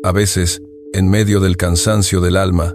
A veces, en medio del cansancio del alma,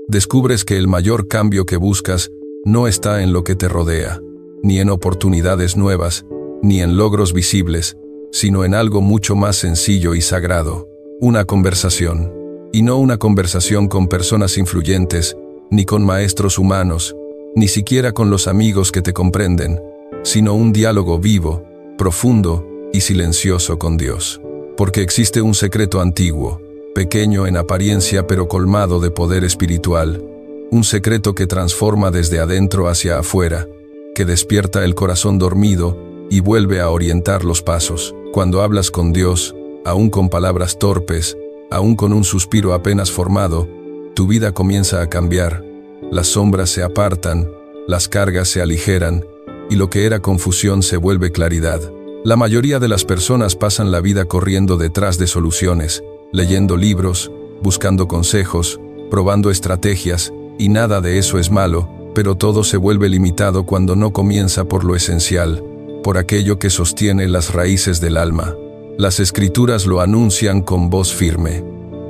descubres que el mayor cambio que buscas no está en lo que te rodea, ni en oportunidades nuevas, ni en logros visibles, sino en algo mucho más sencillo y sagrado: una conversación. Y no una conversación con personas influyentes, ni con maestros humanos, ni siquiera con los amigos que te comprenden, sino un diálogo vivo, profundo y silencioso con Dios. Porque existe un secreto antiguo, pequeño en apariencia pero colmado de poder espiritual, un secreto que transforma desde adentro hacia afuera, que despierta el corazón dormido y vuelve a orientar los pasos. Cuando hablas con Dios, aún con palabras torpes, aún con un suspiro apenas formado, tu vida comienza a cambiar, las sombras se apartan, las cargas se aligeran, y lo que era confusión se vuelve claridad. La mayoría de las personas pasan la vida corriendo detrás de soluciones, leyendo libros, buscando consejos, probando estrategias, y nada de eso es malo, pero todo se vuelve limitado cuando no comienza por lo esencial, por aquello que sostiene las raíces del alma. Las Escrituras lo anuncian con voz firme: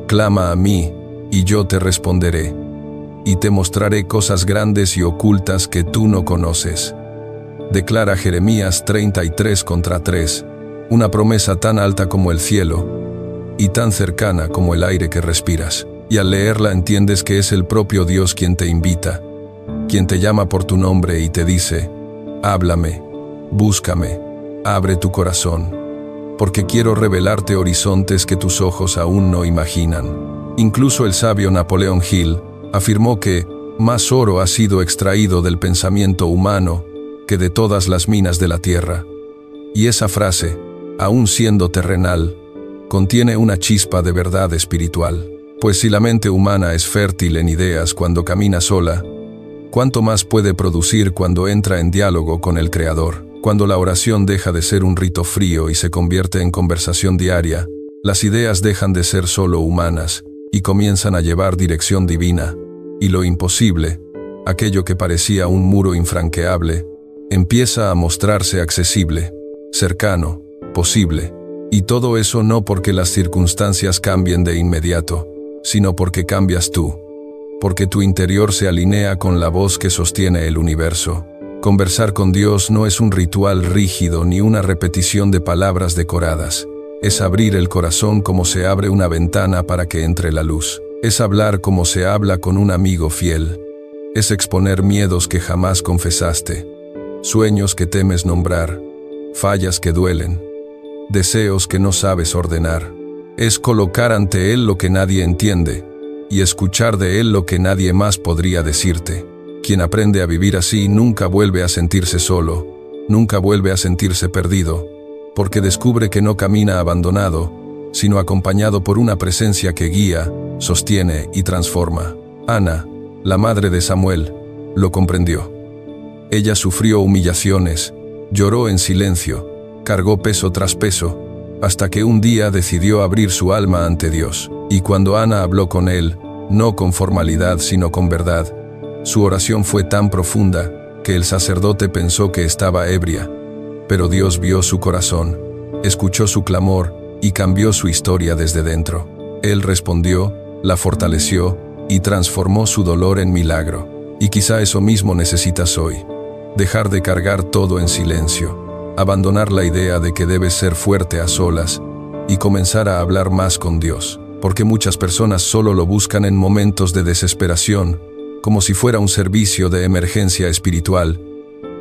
clama a mí, y yo te responderé, y te mostraré cosas grandes y ocultas que tú no conoces. Declara Jeremías 33:3, una promesa tan alta como el cielo, y tan cercana como el aire que respiras. Y al leerla entiendes que es el propio Dios quien te invita, quien te llama por tu nombre y te dice: háblame, búscame, abre tu corazón, porque quiero revelarte horizontes que tus ojos aún no imaginan. Incluso el sabio Napoleón Hill afirmó que más oro ha sido extraído del pensamiento humano que de todas las minas de la tierra. Y esa frase, aún siendo terrenal, contiene una chispa de verdad espiritual. Pues si la mente humana es fértil en ideas cuando camina sola, ¿cuánto más puede producir cuando entra en diálogo con el Creador? Cuando la oración deja de ser un rito frío y se convierte en conversación diaria, las ideas dejan de ser solo humanas y comienzan a llevar dirección divina, y lo imposible, aquello que parecía un muro infranqueable, empieza a mostrarse accesible, cercano, posible. Y todo eso no porque las circunstancias cambien de inmediato, sino porque cambias tú, porque tu interior se alinea con la voz que sostiene el universo. Conversar con Dios no es un ritual rígido ni una repetición de palabras decoradas. Es abrir el corazón como se abre una ventana para que entre la luz. Es hablar como se habla con un amigo fiel. Es exponer miedos que jamás confesaste, sueños que temes nombrar, fallas que duelen, deseos que no sabes ordenar. Es colocar ante Él lo que nadie entiende, y escuchar de Él lo que nadie más podría decirte. Quien aprende a vivir así nunca vuelve a sentirse solo, nunca vuelve a sentirse perdido, porque descubre que no camina abandonado, sino acompañado por una presencia que guía, sostiene y transforma. Ana, la madre de Samuel, lo comprendió. Ella sufrió humillaciones, lloró en silencio, cargó peso tras peso, hasta que un día decidió abrir su alma ante Dios. Y cuando Ana habló con Él, no con formalidad sino con verdad, su oración fue tan profunda que el sacerdote pensó que estaba ebria. Pero Dios vio su corazón, escuchó su clamor y cambió su historia desde dentro. Él respondió, la fortaleció y transformó su dolor en milagro. Y quizá eso mismo necesitas hoy: dejar de cargar todo en silencio, abandonar la idea de que debes ser fuerte a solas y comenzar a hablar más con Dios, porque muchas personas solo lo buscan en momentos de desesperación, como si fuera un servicio de emergencia espiritual.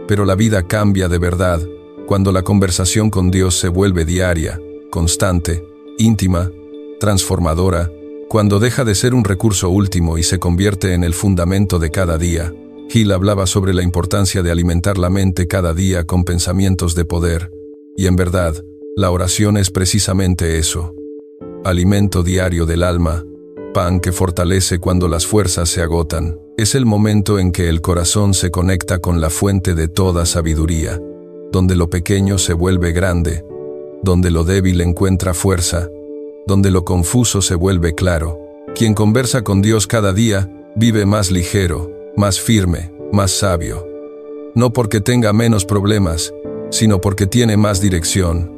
Pero la vida cambia de verdad cuando la conversación con Dios se vuelve diaria, constante, íntima, transformadora, cuando deja de ser un recurso último y se convierte en el fundamento de cada día. Hill hablaba sobre la importancia de alimentar la mente cada día con pensamientos de poder, y en verdad, la oración es precisamente eso: alimento diario del alma, pan que fortalece cuando las fuerzas se agotan. Es el momento en que el corazón se conecta con la fuente de toda sabiduría, donde lo pequeño se vuelve grande, donde lo débil encuentra fuerza, donde lo confuso se vuelve claro. Quien conversa con Dios cada día, vive más ligero, más firme, más sabio. No porque tenga menos problemas, sino porque tiene más dirección,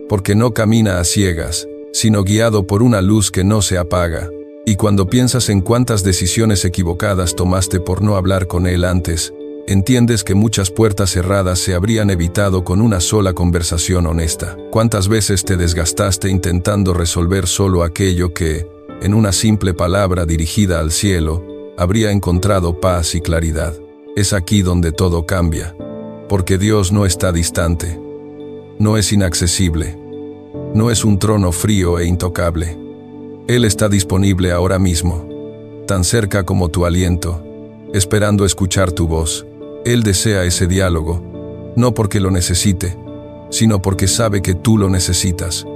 porque no camina a ciegas, sino guiado por una luz que no se apaga. Y cuando piensas en cuántas decisiones equivocadas tomaste por no hablar con Él antes, entiendes que muchas puertas cerradas se habrían evitado con una sola conversación honesta. ¿Cuántas veces te desgastaste intentando resolver solo aquello que, en una simple palabra dirigida al cielo, habría encontrado paz y claridad? Es aquí donde todo cambia, porque Dios no está distante, no es inaccesible, no es un trono frío e intocable. Él está disponible ahora mismo, tan cerca como tu aliento, esperando escuchar tu voz. Él desea ese diálogo, no porque lo necesite, sino porque sabe que tú lo necesitas,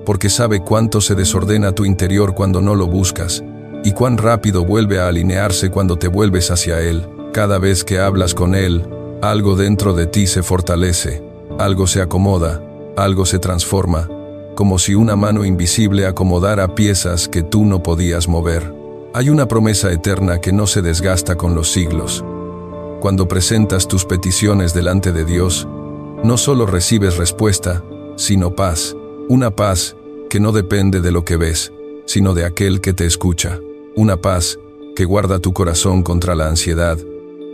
porque sabe cuánto se desordena tu interior cuando no lo buscas, y cuán rápido vuelve a alinearse cuando te vuelves hacia Él. Cada vez que hablas con Él, algo dentro de ti se fortalece, algo se acomoda, algo se transforma, como si una mano invisible acomodara piezas que tú no podías mover. Hay una promesa eterna que no se desgasta con los siglos. Cuando presentas tus peticiones delante de Dios, no solo recibes respuesta, sino paz. Una paz que no depende de lo que ves, sino de aquel que te escucha. Una paz que guarda tu corazón contra la ansiedad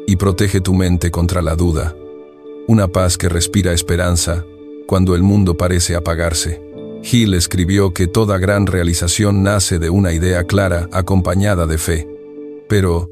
y protege tu mente contra la duda. Una paz que respira esperanza cuando el mundo parece apagarse. Hill escribió que toda gran realización nace de una idea clara acompañada de fe. Pero,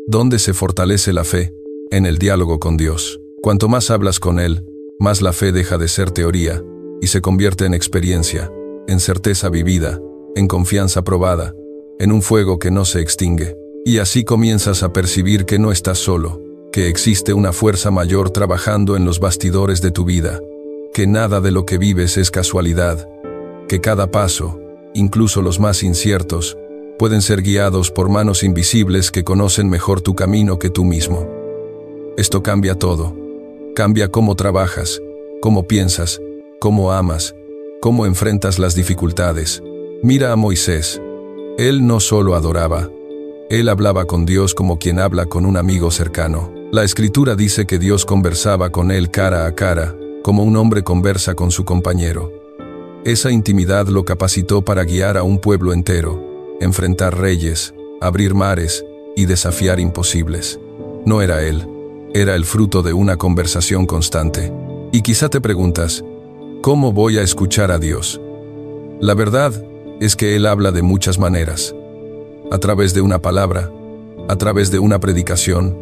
¿dónde se fortalece la fe? En el diálogo con Dios. Cuanto más hablas con Él, más la fe deja de ser teoría y se convierte en experiencia, en certeza vivida, en confianza probada, en un fuego que no se extingue. Y así comienzas a percibir que no estás solo, que existe una fuerza mayor trabajando en los bastidores de tu vida, que nada de lo que vives es casualidad, que cada paso, incluso los más inciertos, pueden ser guiados por manos invisibles que conocen mejor tu camino que tú mismo. Esto cambia todo. Cambia cómo trabajas, cómo piensas, cómo amas, cómo enfrentas las dificultades. Mira a Moisés. Él no solo adoraba, él hablaba con Dios como quien habla con un amigo cercano. La Escritura dice que Dios conversaba con él cara a cara, como un hombre conversa con su compañero. Esa intimidad lo capacitó para guiar a un pueblo entero, enfrentar reyes, abrir mares y desafiar imposibles. No era él, era el fruto de una conversación constante. Y quizá te preguntas, ¿cómo voy a escuchar a Dios? La verdad es que Él habla de muchas maneras. A través de una palabra, a través de una predicación,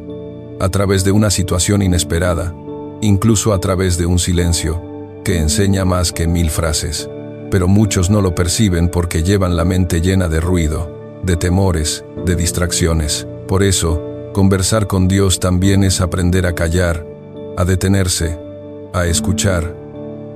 a través de una situación inesperada, incluso a través de un silencio, que enseña más que 1000 frases. Pero muchos no lo perciben porque llevan la mente llena de ruido, de temores, de distracciones. Por eso, conversar con Dios también es aprender a callar, a detenerse, a escuchar,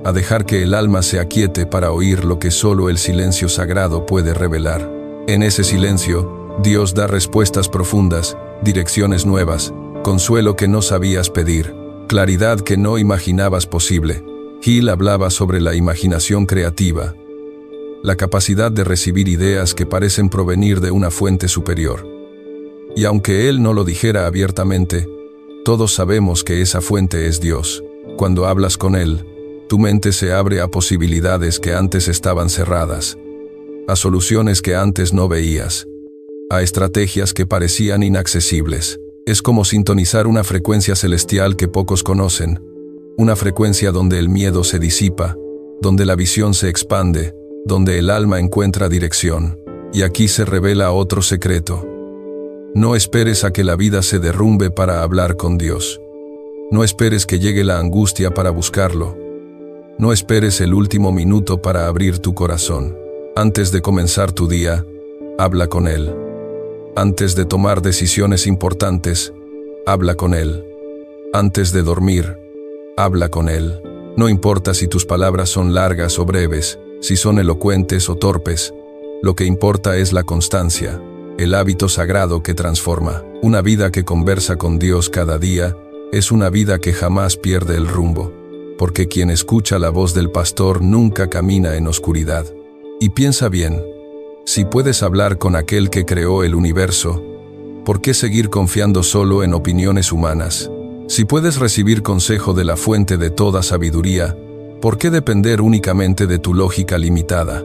a dejar que el alma se aquiete para oír lo que solo el silencio sagrado puede revelar. En ese silencio, Dios da respuestas profundas, direcciones nuevas, consuelo que no sabías pedir, claridad que no imaginabas posible. Hill hablaba sobre la imaginación creativa, la capacidad de recibir ideas que parecen provenir de una fuente superior. Y aunque él no lo dijera abiertamente, todos sabemos que esa fuente es Dios. Cuando hablas con Él, tu mente se abre a posibilidades que antes estaban cerradas, a soluciones que antes no veías, a estrategias que parecían inaccesibles. Es como sintonizar una frecuencia celestial que pocos conocen, una frecuencia donde el miedo se disipa, donde la visión se expande, donde el alma encuentra dirección. Y aquí se revela otro secreto. No esperes a que la vida se derrumbe para hablar con Dios. No esperes que llegue la angustia para buscarlo. No esperes el último minuto para abrir tu corazón. Antes de comenzar tu día, habla con Él. Antes de tomar decisiones importantes, habla con Él. Antes de dormir, habla con Él. No importa si tus palabras son largas o breves, si son elocuentes o torpes, lo que importa es la constancia, el hábito sagrado que transforma. Una vida que conversa con Dios cada día es una vida que jamás pierde el rumbo, porque quien escucha la voz del pastor nunca camina en oscuridad. Y piensa bien, si puedes hablar con aquel que creó el universo, ¿por qué seguir confiando solo en opiniones humanas? Si puedes recibir consejo de la fuente de toda sabiduría, ¿por qué depender únicamente de tu lógica limitada?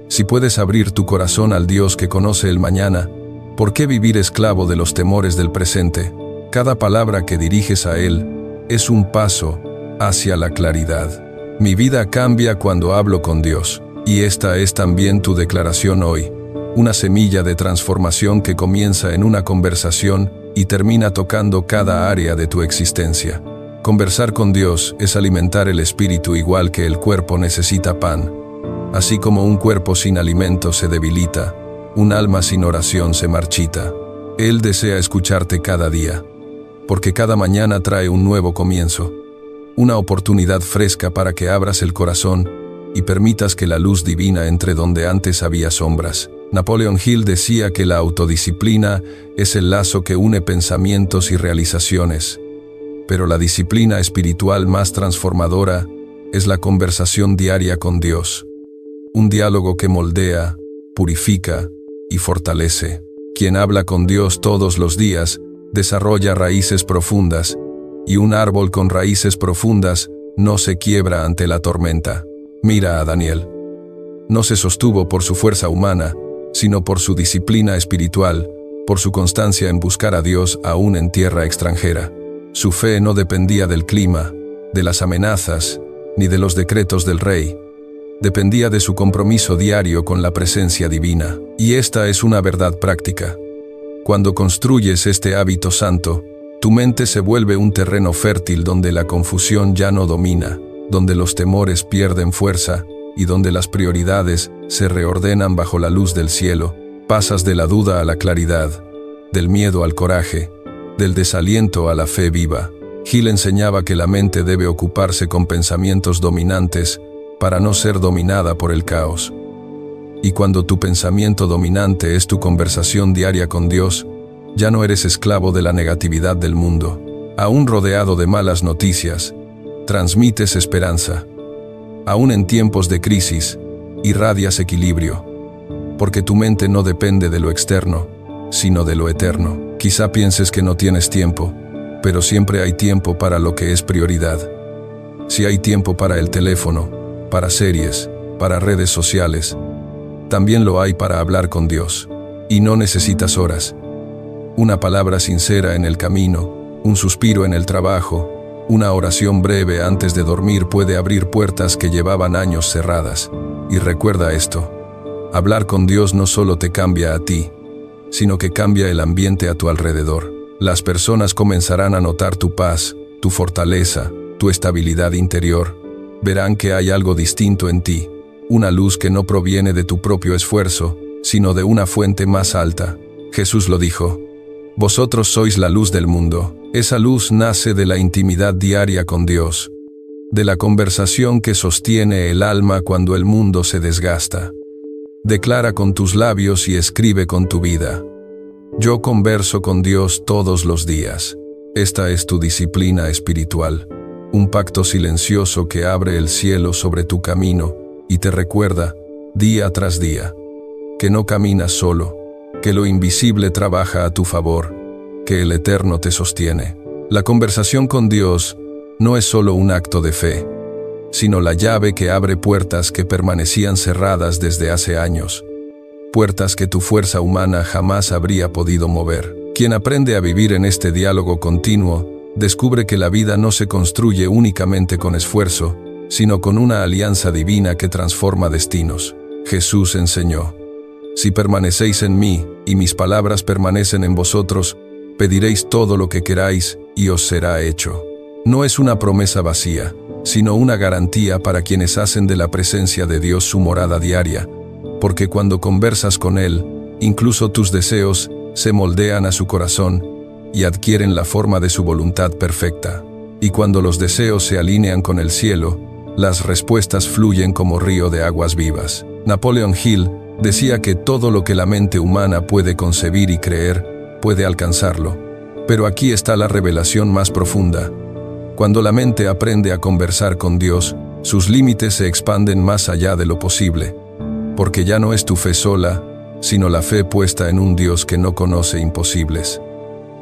Si puedes abrir tu corazón al Dios que conoce el mañana, ¿por qué vivir esclavo de los temores del presente? Cada palabra que diriges a Él es un paso hacia la claridad. Mi vida cambia cuando hablo con Dios, y esta es también tu declaración hoy. Una semilla de transformación que comienza en una conversación y termina tocando cada área de tu existencia. Conversar con Dios es alimentar el espíritu igual que el cuerpo necesita pan. Así como un cuerpo sin alimento se debilita, un alma sin oración se marchita. Él desea escucharte cada día, porque cada mañana trae un nuevo comienzo, una oportunidad fresca para que abras el corazón y permitas que la luz divina entre donde antes había sombras. Napoleon Hill decía que la autodisciplina es el lazo que une pensamientos y realizaciones, pero la disciplina espiritual más transformadora es la conversación diaria con Dios. Un diálogo que moldea, purifica y fortalece. Quien habla con Dios todos los días desarrolla raíces profundas, y un árbol con raíces profundas no se quiebra ante la tormenta. Mira a Daniel. No se sostuvo por su fuerza humana, sino por su disciplina espiritual, por su constancia en buscar a Dios aún en tierra extranjera. Su fe no dependía del clima, de las amenazas, ni de los decretos del rey. Dependía de su compromiso diario con la presencia divina. Y esta es una verdad práctica. Cuando construyes este hábito santo, tu mente se vuelve un terreno fértil donde la confusión ya no domina, donde los temores pierden fuerza y donde las prioridades se reordenan bajo la luz del cielo. Pasas de la duda a la claridad, del miedo al coraje, del desaliento a la fe viva. Hill enseñaba que la mente debe ocuparse con pensamientos dominantes para no ser dominada por el caos. Y cuando tu pensamiento dominante es tu conversación diaria con Dios, ya no eres esclavo de la negatividad del mundo. Aún rodeado de malas noticias, transmites esperanza. Aún en tiempos de crisis, irradias equilibrio, porque tu mente no depende de lo externo, sino de lo eterno. Quizá pienses que no tienes tiempo, pero siempre hay tiempo para lo que es prioridad. Si hay tiempo para el teléfono, para series, para redes sociales, también lo hay para hablar con Dios. Y no necesitas horas. Una palabra sincera en el camino, un suspiro en el trabajo, una oración breve antes de dormir puede abrir puertas que llevaban años cerradas. Y recuerda esto: hablar con Dios no solo te cambia a ti, sino que cambia el ambiente a tu alrededor. Las personas comenzarán a notar tu paz, tu fortaleza, tu estabilidad interior. Verán que hay algo distinto en ti, una luz que no proviene de tu propio esfuerzo, sino de una fuente más alta. Jesús lo dijo: vosotros sois la luz del mundo. Esa luz nace de la intimidad diaria con Dios, de la conversación que sostiene el alma cuando el mundo se desgasta. Declara con tus labios y escribe con tu vida: yo converso con Dios todos los días. Esta es tu disciplina espiritual, un pacto silencioso que abre el cielo sobre tu camino y te recuerda, día tras día, que no caminas solo, que lo invisible trabaja a tu favor, que el Eterno te sostiene. La conversación con Dios no es solo un acto de fe, sino la llave que abre puertas que permanecían cerradas desde hace años, puertas que tu fuerza humana jamás habría podido mover. Quien aprende a vivir en este diálogo continuo, descubre que la vida no se construye únicamente con esfuerzo, sino con una alianza divina que transforma destinos. Jesús enseñó: si permanecéis en mí, y mis palabras permanecen en vosotros, pediréis todo lo que queráis, y os será hecho. No es una promesa vacía, sino una garantía para quienes hacen de la presencia de Dios su morada diaria, porque cuando conversas con Él, incluso tus deseos se moldean a su corazón y adquieren la forma de su voluntad perfecta. Y cuando los deseos se alinean con el cielo, las respuestas fluyen como río de aguas vivas. Napoleon Hill decía que todo lo que la mente humana puede concebir y creer, puede alcanzarlo. Pero aquí está la revelación más profunda. Cuando la mente aprende a conversar con Dios, sus límites se expanden más allá de lo posible, porque ya no es tu fe sola, sino la fe puesta en un Dios que no conoce imposibles.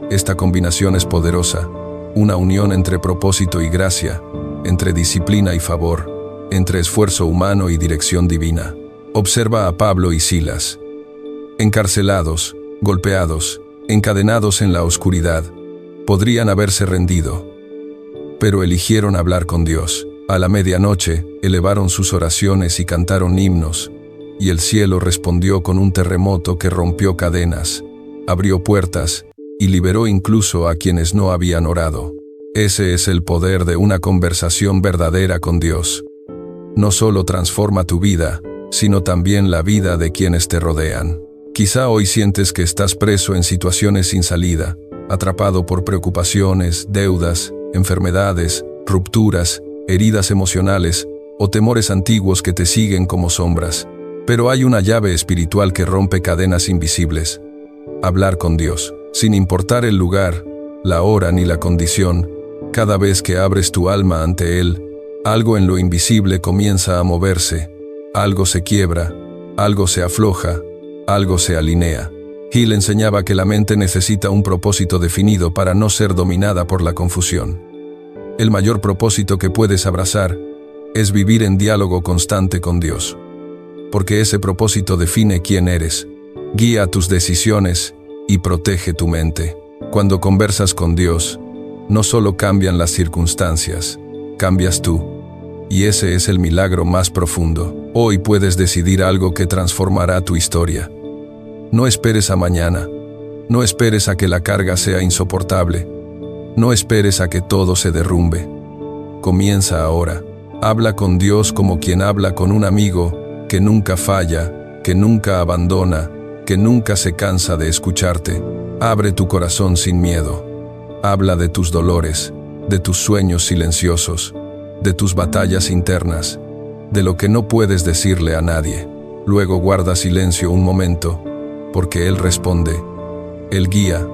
Esta combinación es poderosa, una unión entre propósito y gracia, entre disciplina y favor, entre esfuerzo humano y dirección divina. Observa a Pablo y Silas. Encarcelados, golpeados, encadenados en la oscuridad, podrían haberse rendido. Pero eligieron hablar con Dios. A la medianoche, elevaron sus oraciones y cantaron himnos, y el cielo respondió con un terremoto que rompió cadenas, abrió puertas, y liberó incluso a quienes no habían orado. Ese es el poder de una conversación verdadera con Dios. No solo transforma tu vida, sino también la vida de quienes te rodean. Quizá hoy sientes que estás preso en situaciones sin salida, atrapado por preocupaciones, deudas, enfermedades, rupturas, heridas emocionales o temores antiguos que te siguen como sombras. Pero hay una llave espiritual que rompe cadenas invisibles. Hablar con Dios, sin importar el lugar, la hora ni la condición. Cada vez que abres tu alma ante Él, algo en lo invisible comienza a moverse, algo se quiebra, algo se afloja, algo se alinea. Hill enseñaba que la mente necesita un propósito definido para no ser dominada por la confusión. El mayor propósito que puedes abrazar es vivir en diálogo constante con Dios. Porque ese propósito define quién eres, guía tus decisiones y protege tu mente. Cuando conversas con Dios, no solo cambian las circunstancias, cambias tú. Y ese es el milagro más profundo. Hoy puedes decidir algo que transformará tu historia. No esperes a mañana. No esperes a que la carga sea insoportable. No esperes a que todo se derrumbe. Comienza ahora. Habla con Dios como quien habla con un amigo que nunca falla, que nunca abandona, que nunca se cansa de escucharte. Abre tu corazón sin miedo. Habla de tus dolores, de tus sueños silenciosos, de tus batallas internas, de lo que no puedes decirle a nadie. Luego guarda silencio un momento, porque Él responde. Él guía.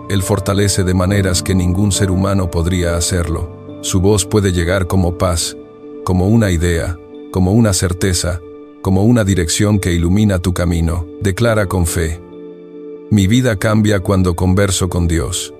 Él fortalece de maneras que ningún ser humano podría hacerlo. Su voz puede llegar como paz, como una idea, como una certeza, como una dirección que ilumina tu camino. Declara con fe. Mi vida cambia cuando converso con Dios.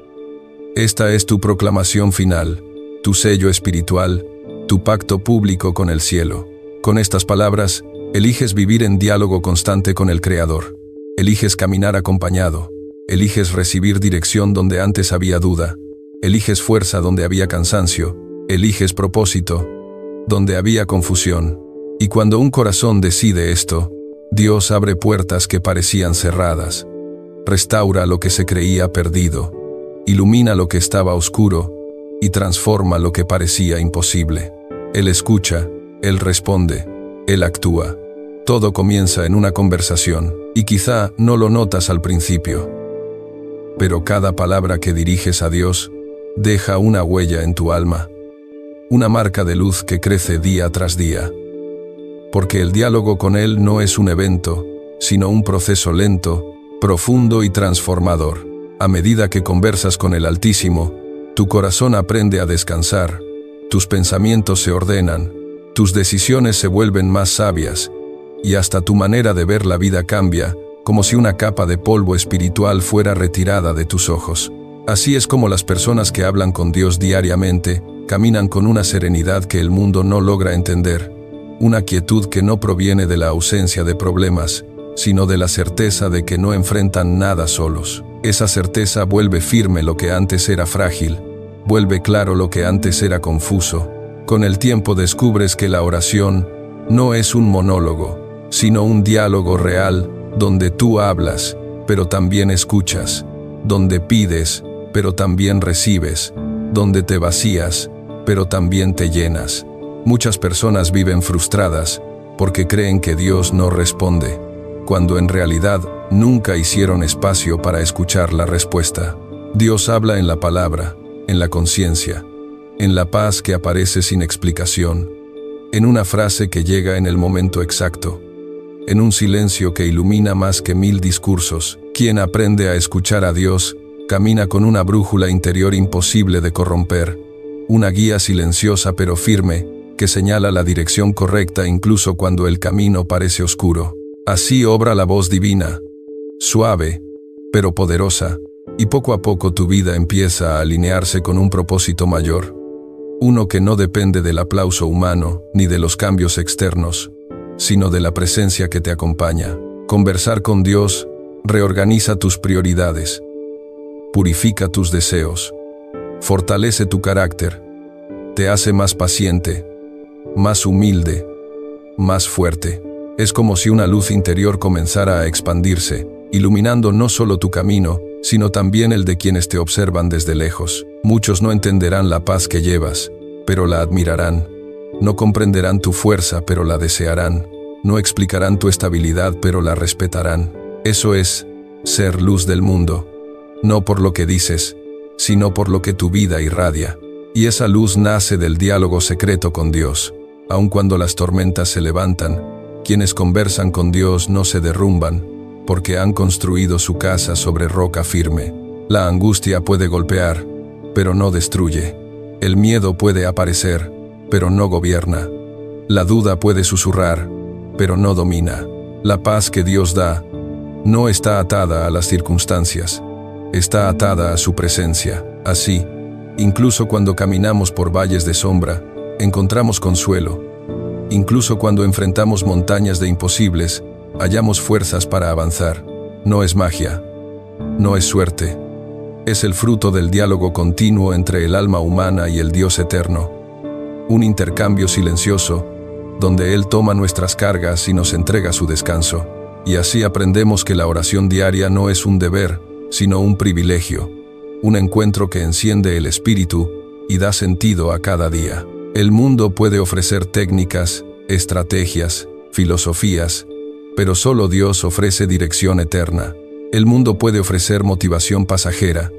Esta es tu proclamación final, tu sello espiritual, tu pacto público con el cielo. Con estas palabras, eliges vivir en diálogo constante con el Creador. Eliges caminar acompañado. Eliges recibir dirección donde antes había duda. Eliges fuerza donde había cansancio. Eliges propósito donde había confusión. Y cuando un corazón decide esto, Dios abre puertas que parecían cerradas. Restaura lo que se creía perdido. Ilumina lo que estaba oscuro y transforma lo que parecía imposible. Él escucha, Él responde, Él actúa. Todo comienza en una conversación, y quizá no lo notas al principio. Pero cada palabra que diriges a Dios deja una huella en tu alma, una marca de luz que crece día tras día. Porque el diálogo con Él no es un evento, sino un proceso lento, profundo y transformador. A medida que conversas con el Altísimo, tu corazón aprende a descansar, tus pensamientos se ordenan, tus decisiones se vuelven más sabias, y hasta tu manera de ver la vida cambia, como si una capa de polvo espiritual fuera retirada de tus ojos. Así es como las personas que hablan con Dios diariamente caminan con una serenidad que el mundo no logra entender, una quietud que no proviene de la ausencia de problemas, sino de la certeza de que no enfrentan nada solos. Esa certeza vuelve firme lo que antes era frágil, vuelve claro lo que antes era confuso. Con el tiempo descubres que la oración no es un monólogo, sino un diálogo real, donde tú hablas, pero también escuchas, donde pides, pero también recibes, donde te vacías, pero también te llenas. Muchas personas viven frustradas porque creen que Dios no responde, cuando en realidad nunca hicieron espacio para escuchar la respuesta. Dios habla en la palabra, en la conciencia, en la paz que aparece sin explicación, en una frase que llega en el momento exacto, en un silencio que ilumina más que 1000 discursos. Quien aprende a escuchar a Dios, camina con una brújula interior imposible de corromper, una guía silenciosa pero firme, que señala la dirección correcta incluso cuando el camino parece oscuro. Así obra la voz divina, suave, pero poderosa, y poco a poco tu vida empieza a alinearse con un propósito mayor, uno que no depende del aplauso humano ni de los cambios externos, sino de la presencia que te acompaña. Conversar con Dios reorganiza tus prioridades, purifica tus deseos, fortalece tu carácter, te hace más paciente, más humilde, más fuerte. Es como si una luz interior comenzara a expandirse, iluminando no solo tu camino, sino también el de quienes te observan desde lejos. Muchos no entenderán la paz que llevas, pero la admirarán. No comprenderán tu fuerza, pero la desearán. No explicarán tu estabilidad, pero la respetarán. Eso es ser luz del mundo, no por lo que dices, sino por lo que tu vida irradia. Y esa luz nace del diálogo secreto con Dios. Aun cuando las tormentas se levantan, quienes conversan con Dios no se derrumban, porque han construido su casa sobre roca firme. La angustia puede golpear, pero no destruye. El miedo puede aparecer, pero no gobierna. La duda puede susurrar, pero no domina. La paz que Dios da no está atada a las circunstancias, está atada a su presencia. Así, incluso cuando caminamos por valles de sombra, encontramos consuelo. Incluso cuando enfrentamos montañas de imposibles, hallamos fuerzas para avanzar. No es magia, no es suerte. Es el fruto del diálogo continuo entre el alma humana y el Dios eterno. Un intercambio silencioso, donde Él toma nuestras cargas y nos entrega su descanso. Y así aprendemos que la oración diaria no es un deber, sino un privilegio. Un encuentro que enciende el espíritu y da sentido a cada día. El mundo puede ofrecer técnicas, estrategias, filosofías, pero solo Dios ofrece dirección eterna. El mundo puede ofrecer motivación pasajera,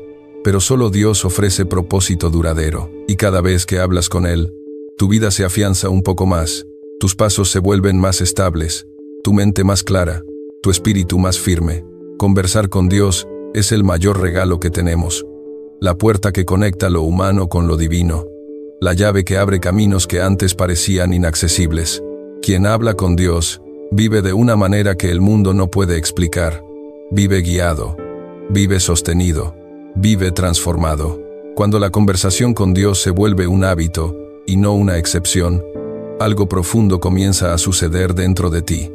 pero solo Dios ofrece propósito duradero. Y cada vez que hablas con Él, tu vida se afianza un poco más, tus pasos se vuelven más estables, tu mente más clara, tu espíritu más firme. Conversar con Dios es el mayor regalo que tenemos, la puerta que conecta lo humano con lo divino, la llave que abre caminos que antes parecían inaccesibles. Quien habla con Dios vive de una manera que el mundo no puede explicar. Vive guiado, vive sostenido, vive transformado. Cuando la conversación con Dios se vuelve un hábito y no una excepción, algo profundo comienza a suceder dentro de ti.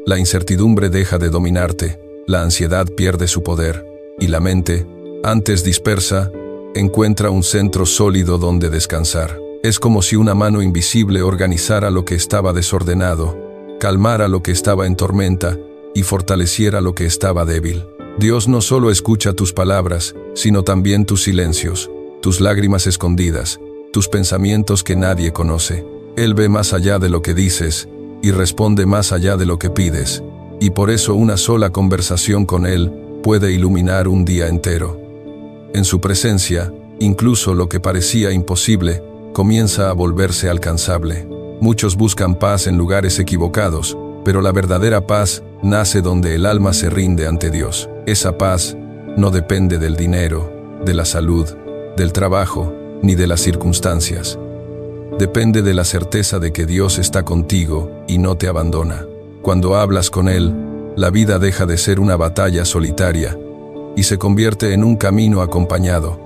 La incertidumbre deja de dominarte, la ansiedad pierde su poder, y la mente, antes dispersa, encuentra un centro sólido donde descansar. Es como si una mano invisible organizara lo que estaba desordenado, calmara lo que estaba en tormenta y fortaleciera lo que estaba débil. Dios no solo escucha tus palabras, sino también tus silencios, tus lágrimas escondidas, tus pensamientos que nadie conoce. Él ve más allá de lo que dices y responde más allá de lo que pides, y por eso una sola conversación con Él puede iluminar un día entero. En su presencia, incluso lo que parecía imposible comienza a volverse alcanzable. Muchos buscan paz en lugares equivocados, pero la verdadera paz nace donde el alma se rinde ante Dios. Esa paz no depende del dinero, de la salud, del trabajo, ni de las circunstancias. Depende de la certeza de que Dios está contigo y no te abandona. Cuando hablas con Él, la vida deja de ser una batalla solitaria y se convierte en un camino acompañado,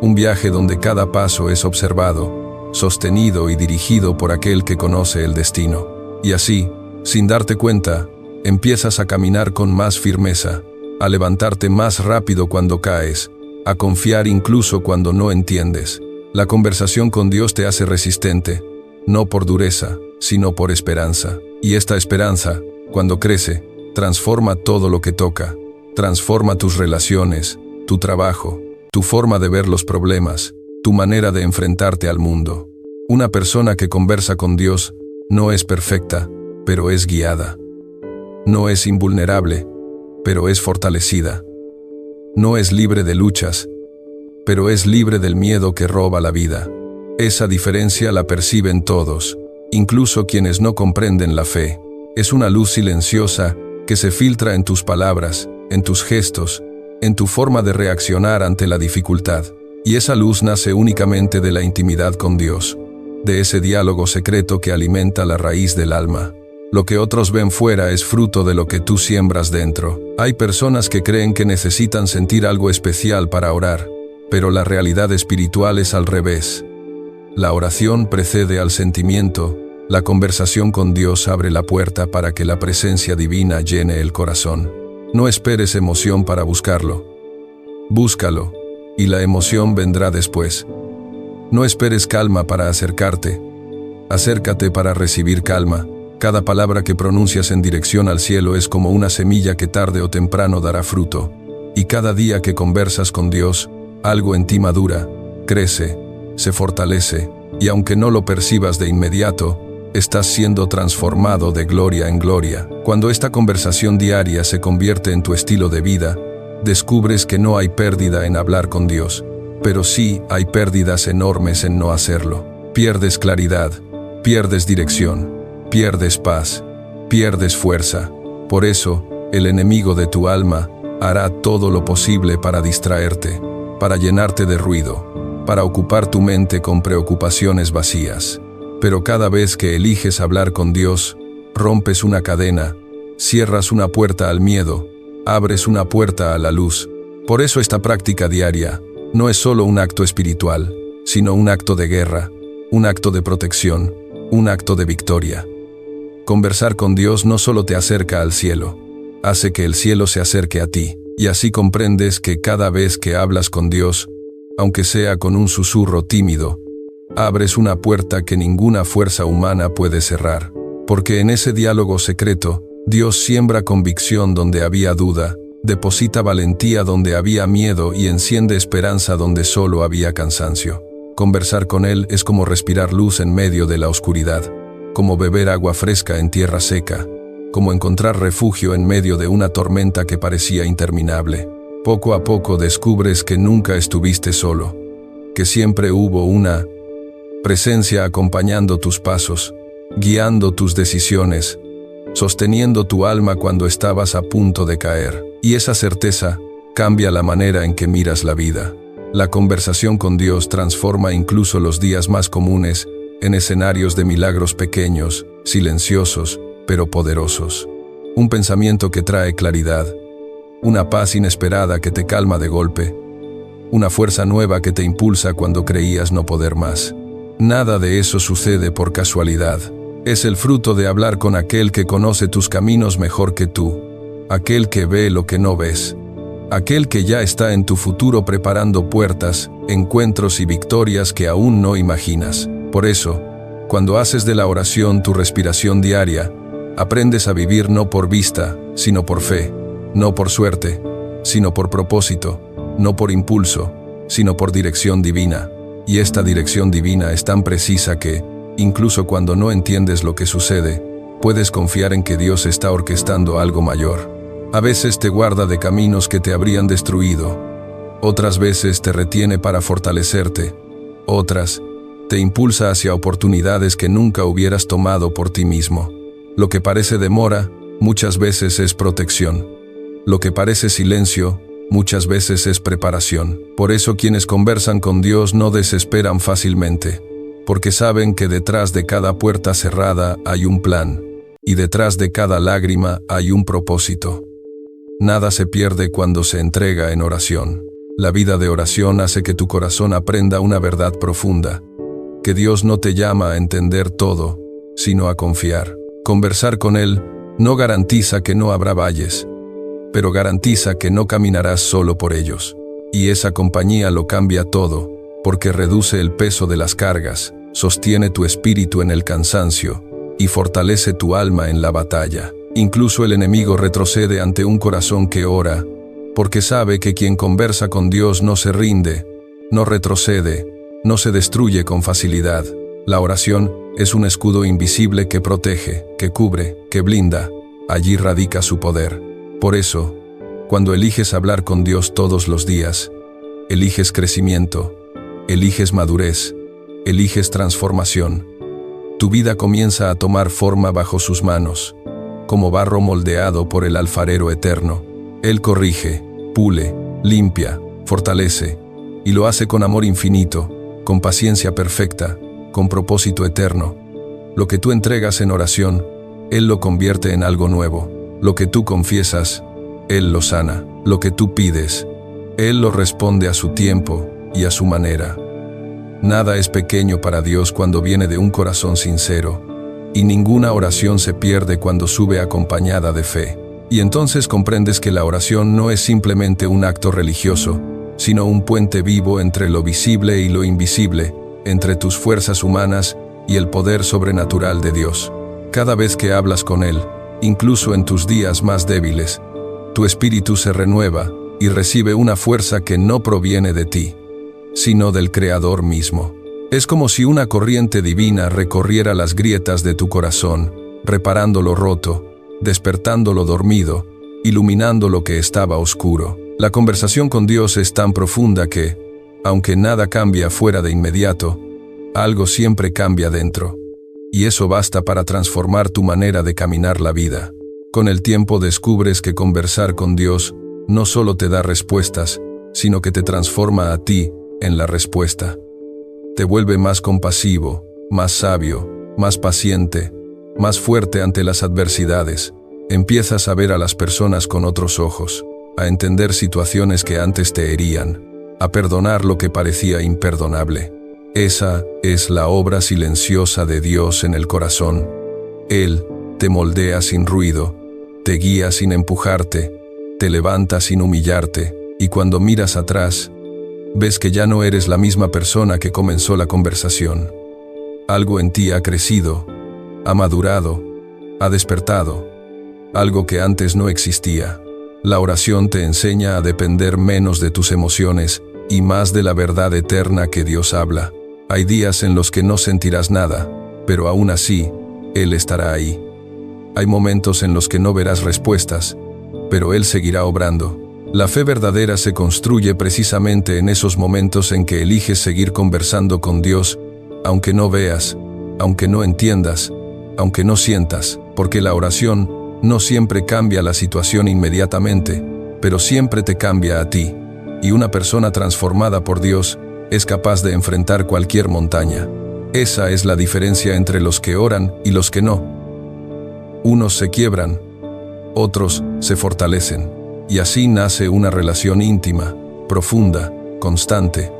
un viaje donde cada paso es observado, sostenido y dirigido por aquel que conoce el destino. Y así, sin darte cuenta, empiezas a caminar con más firmeza, a levantarte más rápido cuando caes, a confiar incluso cuando no entiendes. La conversación con Dios te hace resistente, no por dureza, sino por esperanza. Y esta esperanza, cuando crece, transforma todo lo que toca. Transforma tus relaciones, tu trabajo, tu forma de ver los problemas, tu manera de enfrentarte al mundo. Una persona que conversa con Dios no es perfecta, pero es guiada. No es invulnerable, pero es fortalecida. No es libre de luchas, pero es libre del miedo que roba la vida. Esa diferencia la perciben todos, incluso quienes no comprenden la fe. Es una luz silenciosa que se filtra en tus palabras, en tus gestos, en tu forma de reaccionar ante la dificultad. Y esa luz nace únicamente de la intimidad con Dios, de ese diálogo secreto que alimenta la raíz del alma. Lo que otros ven fuera es fruto de lo que tú siembras dentro. Hay personas que creen que necesitan sentir algo especial para orar, pero la realidad espiritual es al revés. La oración precede al sentimiento, La conversación con Dios abre la puerta para que la presencia divina llene el corazón. No esperes emoción para buscarlo. Búscalo, y la emoción vendrá después. No esperes calma para acercarte. Acércate para recibir calma. Cada palabra que pronuncias en dirección al cielo es como una semilla que tarde o temprano dará fruto. Y cada día que conversas con Dios, algo en ti madura, crece, se fortalece, y aunque no lo percibas de inmediato, estás siendo transformado de gloria en gloria. Cuando esta conversación diaria se convierte en tu estilo de vida, descubres que no hay pérdida en hablar con Dios, pero sí hay pérdidas enormes en no hacerlo. Pierdes claridad, pierdes dirección, pierdes paz, pierdes fuerza. Por eso, el enemigo de tu alma hará todo lo posible para distraerte, para llenarte de ruido, para ocupar tu mente con preocupaciones vacías. Pero cada vez que eliges hablar con Dios, rompes una cadena, cierras una puerta al miedo, abres una puerta a la luz. Por eso esta práctica diaria no es solo un acto espiritual, sino un acto de guerra, un acto de protección, un acto de victoria. Conversar con Dios no solo te acerca al cielo, hace que el cielo se acerque a ti, y así comprendes que cada vez que hablas con Dios, aunque sea con un susurro tímido, abres una puerta que ninguna fuerza humana puede cerrar, porque en ese diálogo secreto, Dios siembra convicción donde había duda, deposita valentía donde había miedo y enciende esperanza donde solo había cansancio. Conversar con Él es como respirar luz en medio de la oscuridad, como beber agua fresca en tierra seca, como encontrar refugio en medio de una tormenta que parecía interminable. Poco a poco descubres que nunca estuviste solo, que siempre hubo una presencia acompañando tus pasos, guiando tus decisiones, sosteniendo tu alma cuando estabas a punto de caer. Y esa certeza cambia la manera en que miras la vida. La conversación con Dios transforma incluso los días más comunes en escenarios de milagros pequeños, silenciosos, pero poderosos. Un pensamiento que trae claridad, una paz inesperada que te calma de golpe, una fuerza nueva que te impulsa cuando creías no poder más. Nada de eso sucede por casualidad. Es el fruto de hablar con aquel que conoce tus caminos mejor que tú, aquel que ve lo que no ves, aquel que ya está en tu futuro preparando puertas, encuentros y victorias que aún no imaginas. Por eso, cuando haces de la oración tu respiración diaria, aprendes a vivir no por vista, sino por fe, no por suerte, sino por propósito, no por impulso, sino por dirección divina. Y esta dirección divina es tan precisa que, incluso cuando no entiendes lo que sucede, puedes confiar en que Dios está orquestando algo mayor. A veces te guarda de caminos que te habrían destruido, otras veces te retiene para fortalecerte, otras te impulsa hacia oportunidades que nunca hubieras tomado por ti mismo. Lo que parece demora, muchas veces es protección. Lo que parece silencio, muchas veces es preparación. Por eso quienes conversan con Dios no desesperan fácilmente, porque saben que detrás de cada puerta cerrada hay un plan, y detrás de cada lágrima hay un propósito. Nada se pierde cuando se entrega en oración. La vida de oración hace que tu corazón aprenda una verdad profunda, que Dios no te llama a entender todo, sino a confiar. Conversar con Él no garantiza que no habrá valles, pero garantiza que no caminarás solo por ellos. Y esa compañía lo cambia todo, porque reduce el peso de las cargas, sostiene tu espíritu en el cansancio y fortalece tu alma en la batalla. Incluso el enemigo retrocede ante un corazón que ora, porque sabe que quien conversa con Dios no se rinde, no retrocede, no se destruye con facilidad. La oración es un escudo invisible que protege, que cubre, que blinda. Allí radica su poder. Por eso, cuando eliges hablar con Dios todos los días, eliges crecimiento, eliges madurez, eliges transformación. Tu vida comienza a tomar forma bajo sus manos, como barro moldeado por el alfarero eterno. Él corrige, pule, limpia, fortalece, y lo hace con amor infinito, con paciencia perfecta, con propósito eterno. Lo que tú entregas en oración, Él lo convierte en algo nuevo. Lo que tú confiesas, Él lo sana. Lo que tú pides, Él lo responde a su tiempo y a su manera. Nada es pequeño para Dios cuando viene de un corazón sincero. y ninguna oración se pierde cuando sube acompañada de fe. Y entonces comprendes que la oración no es simplemente un acto religioso, sino un puente vivo entre lo visible y lo invisible, entre tus fuerzas humanas y el poder sobrenatural de Dios. Cada vez que hablas con Él, incluso en tus días más débiles, tu espíritu se renueva y recibe una fuerza que no proviene de ti, sino del Creador mismo. Es como si una corriente divina recorriera las grietas de tu corazón, reparando lo roto, despertando lo dormido, iluminando lo que estaba oscuro. La conversación con Dios es tan profunda que, aunque nada cambia fuera de inmediato, algo siempre cambia dentro. Y eso basta para transformar tu manera de caminar la vida. Con el tiempo descubres que conversar con Dios no solo te da respuestas, sino que te transforma a ti en la respuesta. Te vuelve más compasivo, más sabio, más paciente, más fuerte ante las adversidades. Empiezas a ver a las personas con otros ojos, a entender situaciones que antes te herían, a perdonar lo que parecía imperdonable. Esa es la obra silenciosa de Dios en el corazón. Él te moldea sin ruido, te guía sin empujarte, te levanta sin humillarte, y cuando miras atrás, ves que ya no eres la misma persona que comenzó la conversación. Algo en ti ha crecido, ha madurado, ha despertado, algo que antes no existía. La oración te enseña a depender menos de tus emociones y más de la verdad eterna que Dios habla. Hay días en los que no sentirás nada, pero aún así, Él estará ahí. Hay momentos en los que no verás respuestas, pero Él seguirá obrando. La fe verdadera se construye precisamente en esos momentos en que eliges seguir conversando con Dios, aunque no veas, aunque no entiendas, aunque no sientas, porque la oración no siempre cambia la situación inmediatamente, pero siempre te cambia a ti, y una persona transformada por Dios es capaz de enfrentar cualquier montaña. Esa es la diferencia entre los que oran y los que no. Unos se quiebran, otros se fortalecen, y así nace una relación íntima, profunda, constante,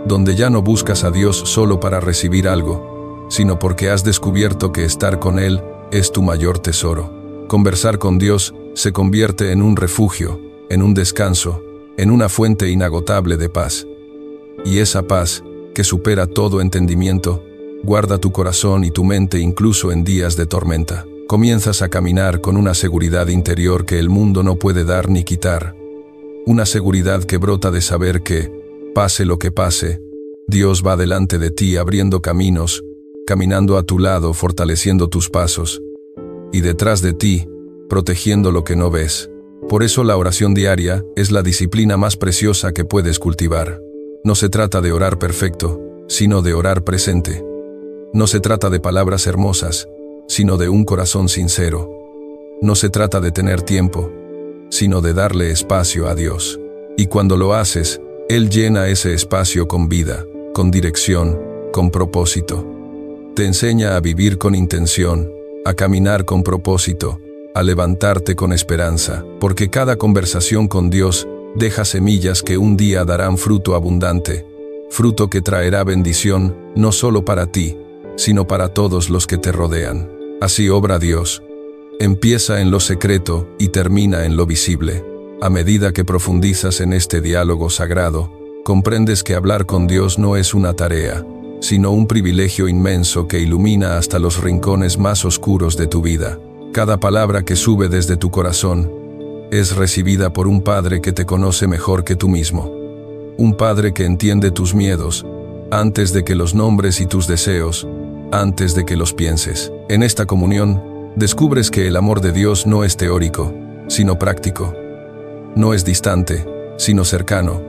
donde ya no buscas a Dios solo para recibir algo, sino porque has descubierto que estar con Él es tu mayor tesoro. Conversar con Dios se convierte en un refugio, en un descanso, en una fuente inagotable de paz. Y esa paz, que supera todo entendimiento, guarda tu corazón y tu mente incluso en días de tormenta. Comienzas a caminar con una seguridad interior que el mundo no puede dar ni quitar. Una seguridad que brota de saber que, pase lo que pase, Dios va delante de ti abriendo caminos, caminando a tu lado, fortaleciendo tus pasos, y detrás de ti, protegiendo lo que no ves. Por eso la oración diaria es la disciplina más preciosa que puedes cultivar. No se trata de orar perfecto, sino de orar presente. No se trata de palabras hermosas, sino de un corazón sincero. No se trata de tener tiempo, sino de darle espacio a Dios. Y cuando lo haces, Él llena ese espacio con vida, con dirección, con propósito. Te enseña a vivir con intención, a caminar con propósito, a levantarte con esperanza, porque cada conversación con Dios deja semillas que un día darán fruto abundante, fruto que traerá bendición no solo para ti, sino para todos los que te rodean. Así obra Dios. Empieza en lo secreto y termina en lo visible. A medida que profundizas en este diálogo sagrado, comprendes que hablar con Dios no es una tarea, sino un privilegio inmenso que ilumina hasta los rincones más oscuros de tu vida. Cada palabra que sube desde tu corazón es recibida por un Padre que te conoce mejor que tú mismo. Un Padre que entiende tus miedos, antes de que los nombres y tus deseos, antes de que los pienses. En esta comunión, descubres que el amor de Dios no es teórico, sino práctico. No es distante, sino cercano.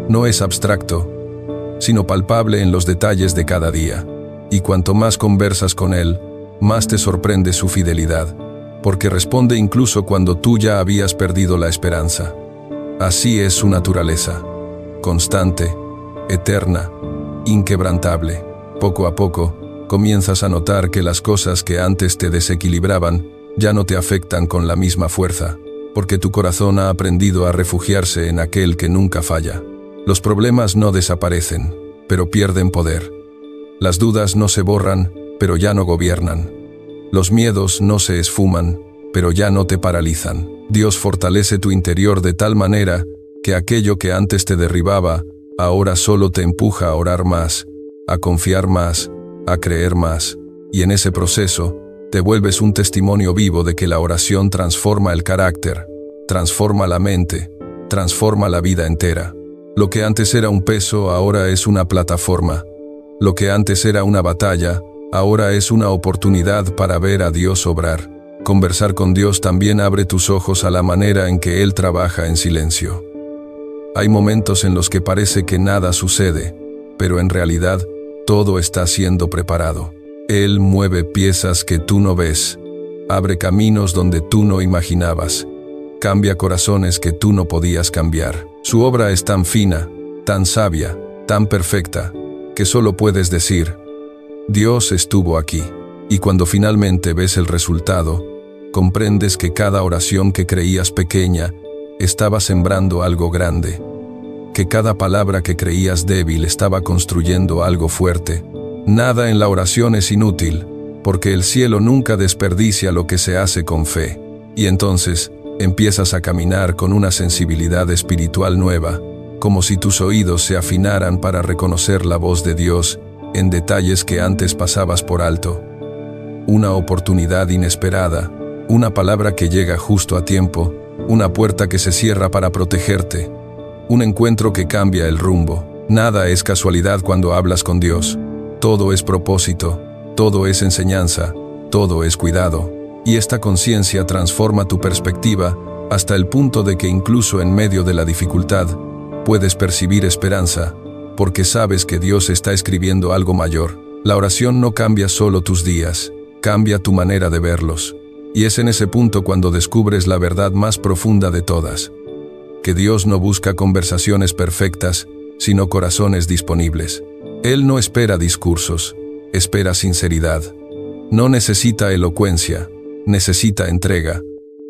No es abstracto, sino palpable en los detalles de cada día. Y cuanto más conversas con Él, más te sorprende su fidelidad, porque responde incluso cuando tú ya habías perdido la esperanza. Así es su naturaleza, constante, eterna, inquebrantable. Poco a poco, comienzas a notar que las cosas que antes te desequilibraban ya no te afectan con la misma fuerza, porque tu corazón ha aprendido a refugiarse en aquel que nunca falla. Los problemas no desaparecen, pero pierden poder. Las dudas no se borran, pero ya no gobiernan. Los miedos no se esfuman, pero ya no te paralizan. Dios fortalece tu interior de tal manera que aquello que antes te derribaba, ahora solo te empuja a orar más, a confiar más, a creer más. Y en ese proceso, te vuelves un testimonio vivo de que la oración transforma el carácter, transforma la mente, transforma la vida entera. Lo que antes era un peso, ahora es una plataforma. Lo que antes era una batalla, ahora es una oportunidad para ver a Dios obrar. Conversar con Dios también abre tus ojos a la manera en que Él trabaja en silencio. Hay momentos en los que parece que nada sucede, pero en realidad todo está siendo preparado. Él mueve piezas que tú no ves, abre caminos donde tú no imaginabas, cambia corazones que tú no podías cambiar. Su obra es tan fina, tan sabia, tan perfecta, que solo puedes decir, Dios estuvo aquí. Y cuando finalmente ves el resultado, comprendes que cada oración que creías pequeña estaba sembrando algo grande, que cada palabra que creías débil estaba construyendo algo fuerte. Nada en la oración es inútil, porque el cielo nunca desperdicia lo que se hace con fe. Y entonces, empiezas a caminar con una sensibilidad espiritual nueva, como si tus oídos se afinaran para reconocer la voz de Dios en detalles que antes pasabas por alto. Una oportunidad inesperada, una palabra que llega justo a tiempo, una puerta que se cierra para protegerte, un encuentro que cambia el rumbo. Nada es casualidad cuando hablas con Dios. Todo es propósito, todo es enseñanza, todo es cuidado. Y esta conciencia transforma tu perspectiva hasta el punto de que incluso en medio de la dificultad, puedes percibir esperanza, porque sabes que Dios está escribiendo algo mayor. La oración no cambia solo tus días, cambia tu manera de verlos. Y es en ese punto cuando descubres la verdad más profunda de todas, que Dios no busca conversaciones perfectas, sino corazones disponibles. Él no espera discursos, espera sinceridad. No necesita elocuencia, necesita entrega.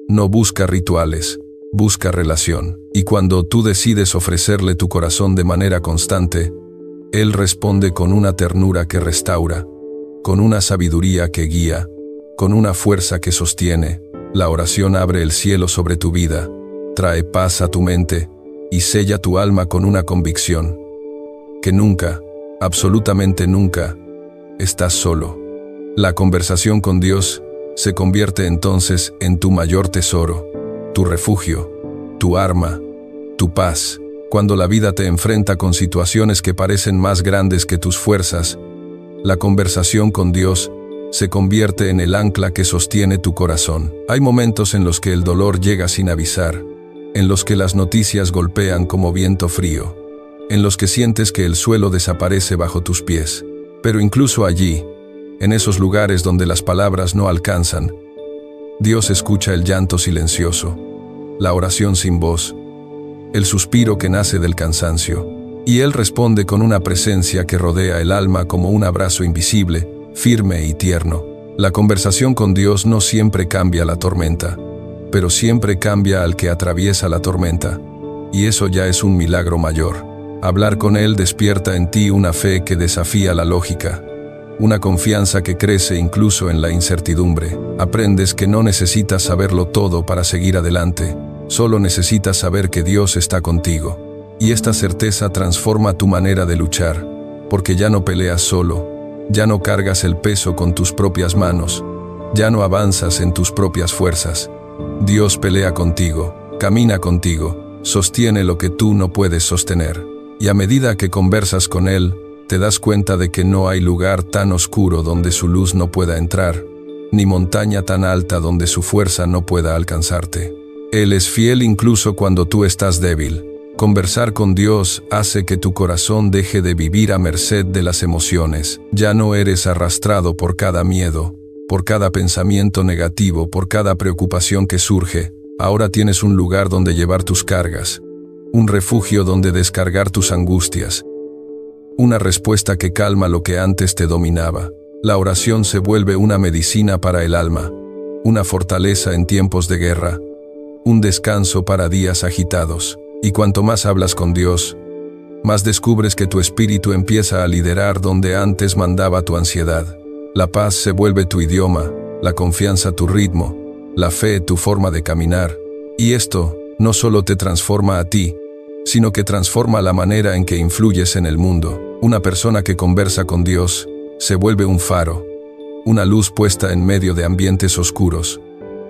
No busca rituales, busca relación. Y cuando tú decides ofrecerle tu corazón de manera constante, Él responde con una ternura que restaura, con una sabiduría que guía, con una fuerza que sostiene. La oración abre el cielo sobre tu vida, trae paz a tu mente y sella tu alma con una convicción, que nunca, absolutamente nunca, estás solo. La conversación con Dios se convierte entonces en tu mayor tesoro, tu refugio, tu arma, tu paz. Cuando la vida te enfrenta con situaciones que parecen más grandes que tus fuerzas, la conversación con Dios se convierte en el ancla que sostiene tu corazón. Hay momentos en los que el dolor llega sin avisar, en los que las noticias golpean como viento frío, en los que sientes que el suelo desaparece bajo tus pies. Pero incluso allí, en esos lugares donde las palabras no alcanzan, Dios escucha el llanto silencioso, la oración sin voz, el suspiro que nace del cansancio, y Él responde con una presencia que rodea el alma como un abrazo invisible, firme y tierno. La conversación con Dios no siempre cambia la tormenta, pero siempre cambia al que atraviesa la tormenta, y eso ya es un milagro mayor. Hablar con Él despierta en ti una fe que desafía la lógica, una confianza que crece incluso en la incertidumbre. Aprendes que no necesitas saberlo todo para seguir adelante, solo necesitas saber que Dios está contigo. Y esta certeza transforma tu manera de luchar, porque ya no peleas solo, ya no cargas el peso con tus propias manos, ya no avanzas en tus propias fuerzas. Dios pelea contigo, camina contigo, sostiene lo que tú no puedes sostener. Y a medida que conversas con Él, te das cuenta de que no hay lugar tan oscuro donde su luz no pueda entrar, ni montaña tan alta donde su fuerza no pueda alcanzarte. Él es fiel incluso cuando tú estás débil. Conversar con Dios hace que tu corazón deje de vivir a merced de las emociones. Ya no eres arrastrado por cada miedo, por cada pensamiento negativo, por cada preocupación que surge. Ahora tienes un lugar donde llevar tus cargas, un refugio donde descargar tus angustias, una respuesta que calma lo que antes te dominaba. La oración se vuelve una medicina para el alma, una fortaleza en tiempos de guerra, un descanso para días agitados. Y cuanto más hablas con Dios, más descubres que tu espíritu empieza a liderar donde antes mandaba tu ansiedad. La paz se vuelve tu idioma, la confianza tu ritmo, la fe tu forma de caminar. Y esto no solo te transforma a ti, sino que transforma la manera en que influyes en el mundo. Una persona que conversa con Dios se vuelve un faro, una luz puesta en medio de ambientes oscuros,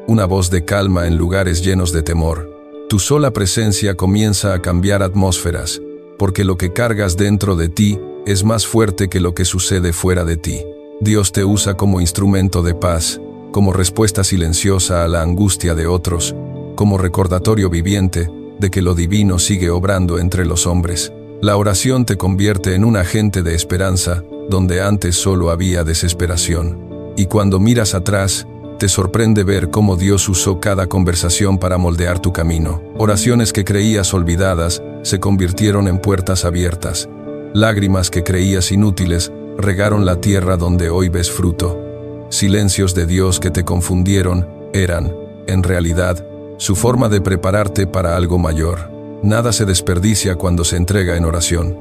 una voz de calma en lugares llenos de temor. Tu sola presencia comienza a cambiar atmósferas, porque lo que cargas dentro de ti es más fuerte que lo que sucede fuera de ti. Dios te usa como instrumento de paz, como respuesta silenciosa a la angustia de otros, como recordatorio viviente de que lo divino sigue obrando entre los hombres. La oración te convierte en un agente de esperanza, donde antes solo había desesperación. Y cuando miras atrás, te sorprende ver cómo Dios usó cada conversación para moldear tu camino. Oraciones que creías olvidadas se convirtieron en puertas abiertas. Lágrimas que creías inútiles regaron la tierra donde hoy ves fruto. Silencios de Dios que te confundieron eran, en realidad, su forma de prepararte para algo mayor. Nada se desperdicia cuando se entrega en oración.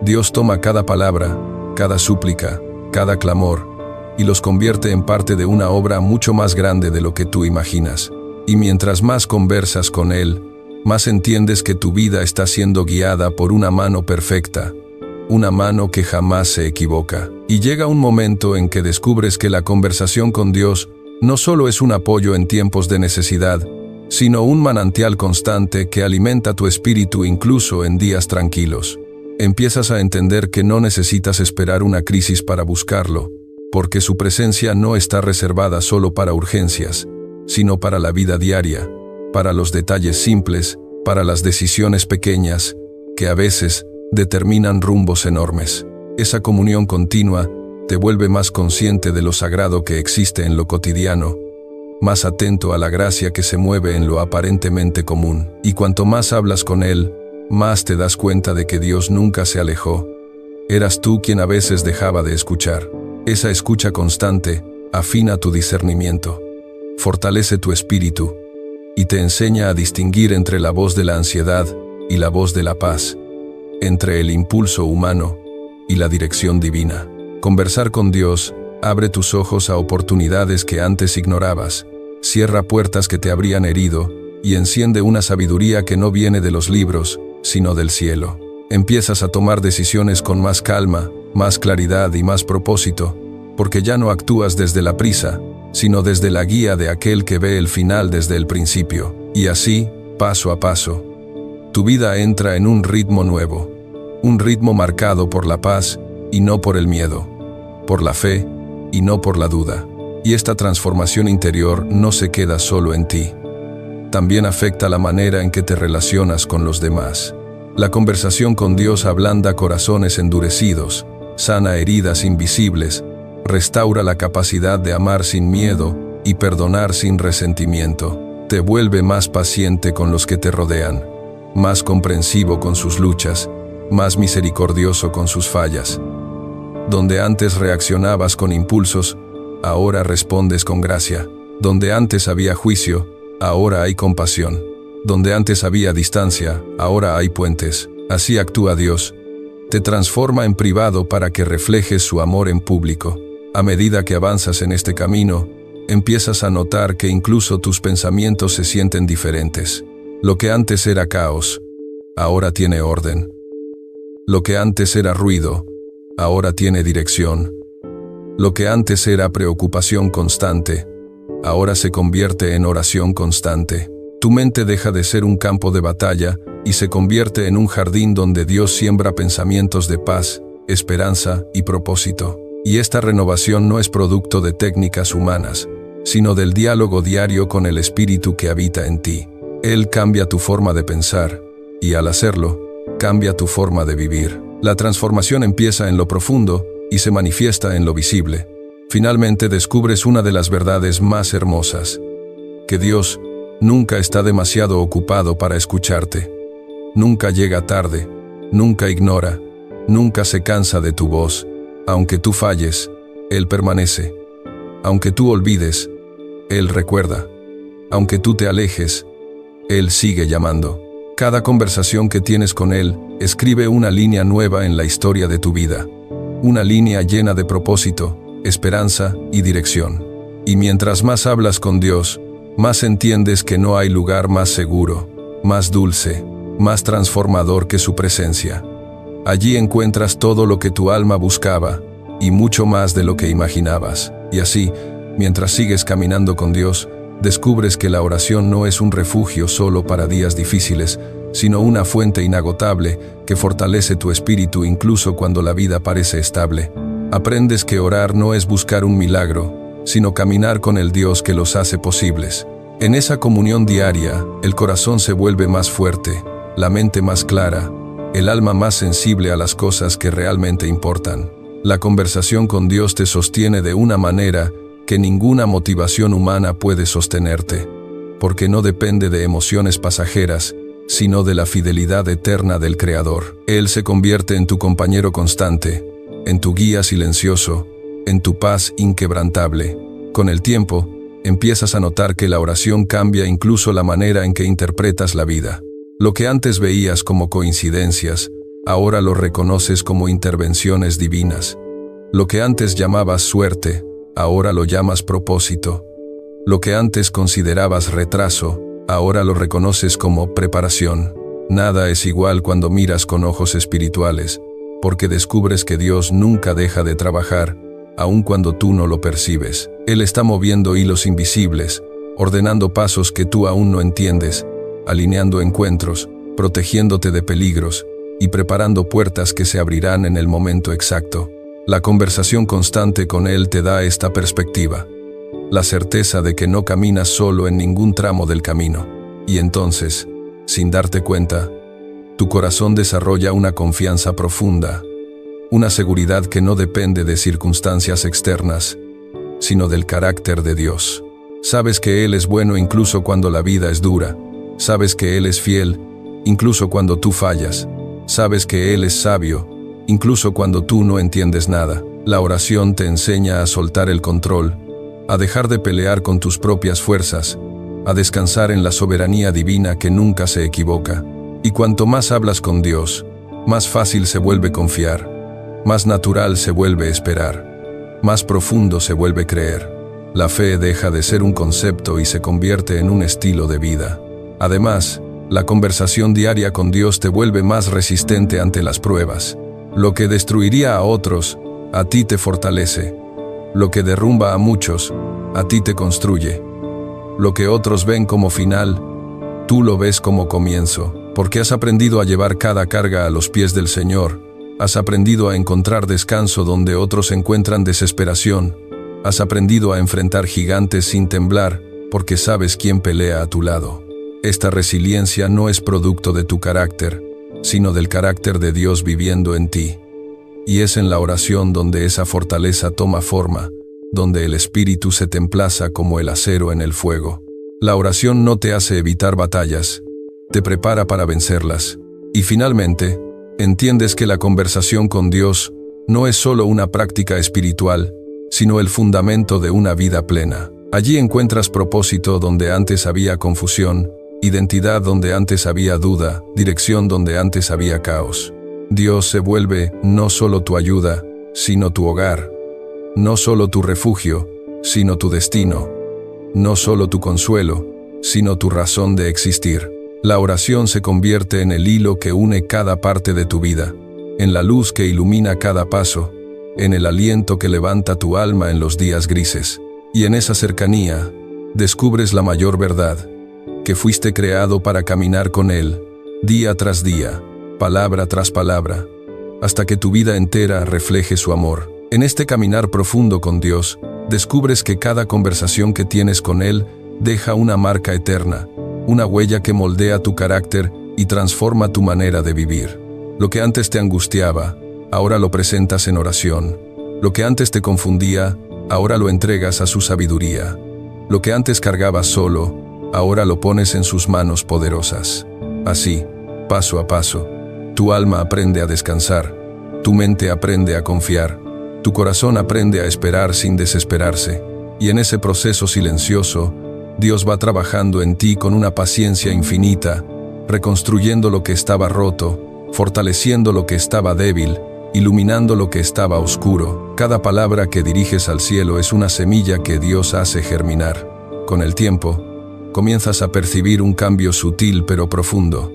Dios toma cada palabra, cada súplica, cada clamor, y los convierte en parte de una obra mucho más grande de lo que tú imaginas. Y mientras más conversas con Él, más entiendes que tu vida está siendo guiada por una mano perfecta, una mano que jamás se equivoca. Y llega un momento en que descubres que la conversación con Dios no solo es un apoyo en tiempos de necesidad, sino un manantial constante que alimenta tu espíritu incluso en días tranquilos. Empiezas a entender que no necesitas esperar una crisis para buscarlo, porque su presencia no está reservada solo para urgencias, sino para la vida diaria, para los detalles simples, para las decisiones pequeñas, que a veces determinan rumbos enormes. Esa comunión continua te vuelve más consciente de lo sagrado que existe en lo cotidiano, más atento a la gracia que se mueve en lo aparentemente común. Y cuanto más hablas con Él, más te das cuenta de que Dios nunca se alejó. Eras tú quien a veces dejaba de escuchar. Esa escucha constante afina tu discernimiento, fortalece tu espíritu y te enseña a distinguir entre la voz de la ansiedad y la voz de la paz, entre el impulso humano y la dirección divina. Conversar con Dios abre tus ojos a oportunidades que antes ignorabas, cierra puertas que te habrían herido y enciende una sabiduría que no viene de los libros, sino del cielo. Empiezas a tomar decisiones con más calma, más claridad y más propósito, porque ya no actúas desde la prisa, sino desde la guía de aquel que ve el final desde el principio. Y así, paso a paso, tu vida entra en un ritmo nuevo, un ritmo marcado por la paz y no por el miedo, por la fe y no por la duda. Y esta transformación interior no se queda solo en ti. También afecta la manera en que te relacionas con los demás. La conversación con Dios ablanda corazones endurecidos, sana heridas invisibles, restaura la capacidad de amar sin miedo y perdonar sin resentimiento. Te vuelve más paciente con los que te rodean, más comprensivo con sus luchas, más misericordioso con sus fallas. Donde antes reaccionabas con impulsos, ahora respondes con gracia. Donde antes había juicio, ahora hay compasión. Donde antes había distancia, ahora hay puentes. Así actúa Dios. Te transforma en privado para que reflejes su amor en público. A medida que avanzas en este camino, empiezas a notar que incluso tus pensamientos se sienten diferentes. Lo que antes era caos, ahora tiene orden. Lo que antes era ruido, ahora tiene dirección. Lo que antes era preocupación constante, ahora se convierte en oración constante. Tu mente deja de ser un campo de batalla y se convierte en un jardín donde Dios siembra pensamientos de paz, esperanza y propósito. Y esta renovación no es producto de técnicas humanas, sino del diálogo diario con el Espíritu que habita en ti. Él cambia tu forma de pensar, y al hacerlo, cambia tu forma de vivir. La transformación empieza en lo profundo y se manifiesta en lo visible. Finalmente descubres una de las verdades más hermosas: que Dios nunca está demasiado ocupado para escucharte. Nunca llega tarde, nunca ignora, nunca se cansa de tu voz. Aunque tú falles, Él permanece. Aunque tú olvides, Él recuerda. Aunque tú te alejes, Él sigue llamando. Cada conversación que tienes con Él escribe una línea nueva en la historia de tu vida. Una línea llena de propósito, esperanza y dirección. Y mientras más hablas con Dios, más entiendes que no hay lugar más seguro, más dulce, más transformador que su presencia. Allí encuentras todo lo que tu alma buscaba, y mucho más de lo que imaginabas. Y así, mientras sigues caminando con Dios, descubres que la oración no es un refugio solo para días difíciles, sino una fuente inagotable que fortalece tu espíritu incluso cuando la vida parece estable. Aprendes que orar no es buscar un milagro, sino caminar con el Dios que los hace posibles. En esa comunión diaria, el corazón se vuelve más fuerte, la mente más clara, el alma más sensible a las cosas que realmente importan. La conversación con Dios te sostiene de una manera que ninguna motivación humana puede sostenerte, porque no depende de emociones pasajeras, sino de la fidelidad eterna del Creador. Él se convierte en tu compañero constante, en tu guía silencioso, en tu paz inquebrantable. Con el tiempo, empiezas a notar que la oración cambia incluso la manera en que interpretas la vida. Lo que antes veías como coincidencias, ahora lo reconoces como intervenciones divinas. Lo que antes llamabas suerte, ahora lo llamas propósito. Lo que antes considerabas retraso, ahora lo reconoces como preparación. Nada es igual cuando miras con ojos espirituales, porque descubres que Dios nunca deja de trabajar, aun cuando tú no lo percibes. Él está moviendo hilos invisibles, ordenando pasos que tú aún no entiendes, alineando encuentros, protegiéndote de peligros y preparando puertas que se abrirán en el momento exacto. La conversación constante con Él te da esta perspectiva, la certeza de que no caminas solo en ningún tramo del camino. Y entonces, sin darte cuenta, tu corazón desarrolla una confianza profunda, una seguridad que no depende de circunstancias externas, sino del carácter de Dios. Sabes que Él es bueno incluso cuando la vida es dura. Sabes que Él es fiel, incluso cuando tú fallas. Sabes que Él es sabio, incluso cuando tú no entiendes nada. La oración te enseña a soltar el control, a dejar de pelear con tus propias fuerzas, a descansar en la soberanía divina que nunca se equivoca. Y cuanto más hablas con Dios, más fácil se vuelve confiar, más natural se vuelve esperar, más profundo se vuelve creer. La fe deja de ser un concepto y se convierte en un estilo de vida. Además, la conversación diaria con Dios te vuelve más resistente ante las pruebas. Lo que destruiría a otros, a ti te fortalece. Lo que derrumba a muchos, a ti te construye. Lo que otros ven como final, tú lo ves como comienzo, porque has aprendido a llevar cada carga a los pies del Señor. Has aprendido a encontrar descanso donde otros encuentran desesperación. Has aprendido a enfrentar gigantes sin temblar, porque sabes quién pelea a tu lado. Esta resiliencia no es producto de tu carácter, sino del carácter de Dios viviendo en ti. Y es en la oración donde esa fortaleza toma forma, donde el espíritu se te emplaza como el acero en el fuego. La oración no te hace evitar batallas, te prepara para vencerlas. Y finalmente, entiendes que la conversación con Dios no es solo una práctica espiritual, sino el fundamento de una vida plena. Allí encuentras propósito donde antes había confusión, identidad donde antes había duda, dirección donde antes había caos. Dios se vuelve no solo tu ayuda, sino tu hogar. No solo tu refugio, sino tu destino. No solo tu consuelo, sino tu razón de existir. La oración se convierte en el hilo que une cada parte de tu vida, en la luz que ilumina cada paso, en el aliento que levanta tu alma en los días grises. Y en esa cercanía, descubres la mayor verdad, que fuiste creado para caminar con Él, día tras día, palabra tras palabra, hasta que tu vida entera refleje su amor. En este caminar profundo con Dios, descubres que cada conversación que tienes con Él deja una marca eterna, una huella que moldea tu carácter y transforma tu manera de vivir. Lo que antes te angustiaba, ahora lo presentas en oración. Lo que antes te confundía, ahora lo entregas a su sabiduría. Lo que antes cargabas solo, ahora lo pones en sus manos poderosas. Así, paso a paso, tu alma aprende a descansar, tu mente aprende a confiar, tu corazón aprende a esperar sin desesperarse, y en ese proceso silencioso, Dios va trabajando en ti con una paciencia infinita, reconstruyendo lo que estaba roto, fortaleciendo lo que estaba débil, iluminando lo que estaba oscuro. cada palabra que diriges al cielo es una semilla que Dios hace germinar. Con el tiempo, comienzas a percibir un cambio sutil pero profundo.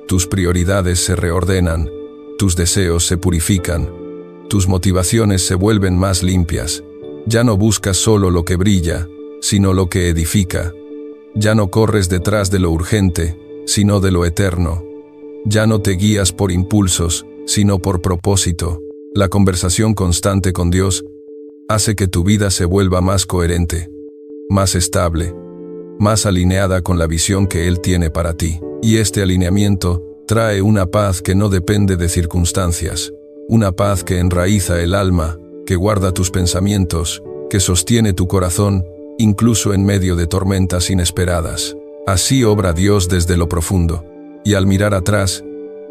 Tus prioridades se reordenan, tus deseos se purifican, tus motivaciones se vuelven más limpias. Ya no buscas solo lo que brilla, sino lo que edifica. Ya no corres detrás de lo urgente, sino de lo eterno. Ya no te guías por impulsos, sino por propósito. La conversación constante con Dios hace que tu vida se vuelva más coherente, más estable, más alineada con la visión que Él tiene para ti. Y este alineamiento trae una paz que no depende de circunstancias, una paz que enraiza el alma, que guarda tus pensamientos, que sostiene tu corazón, incluso en medio de tormentas inesperadas. Así obra Dios desde lo profundo, y al mirar atrás,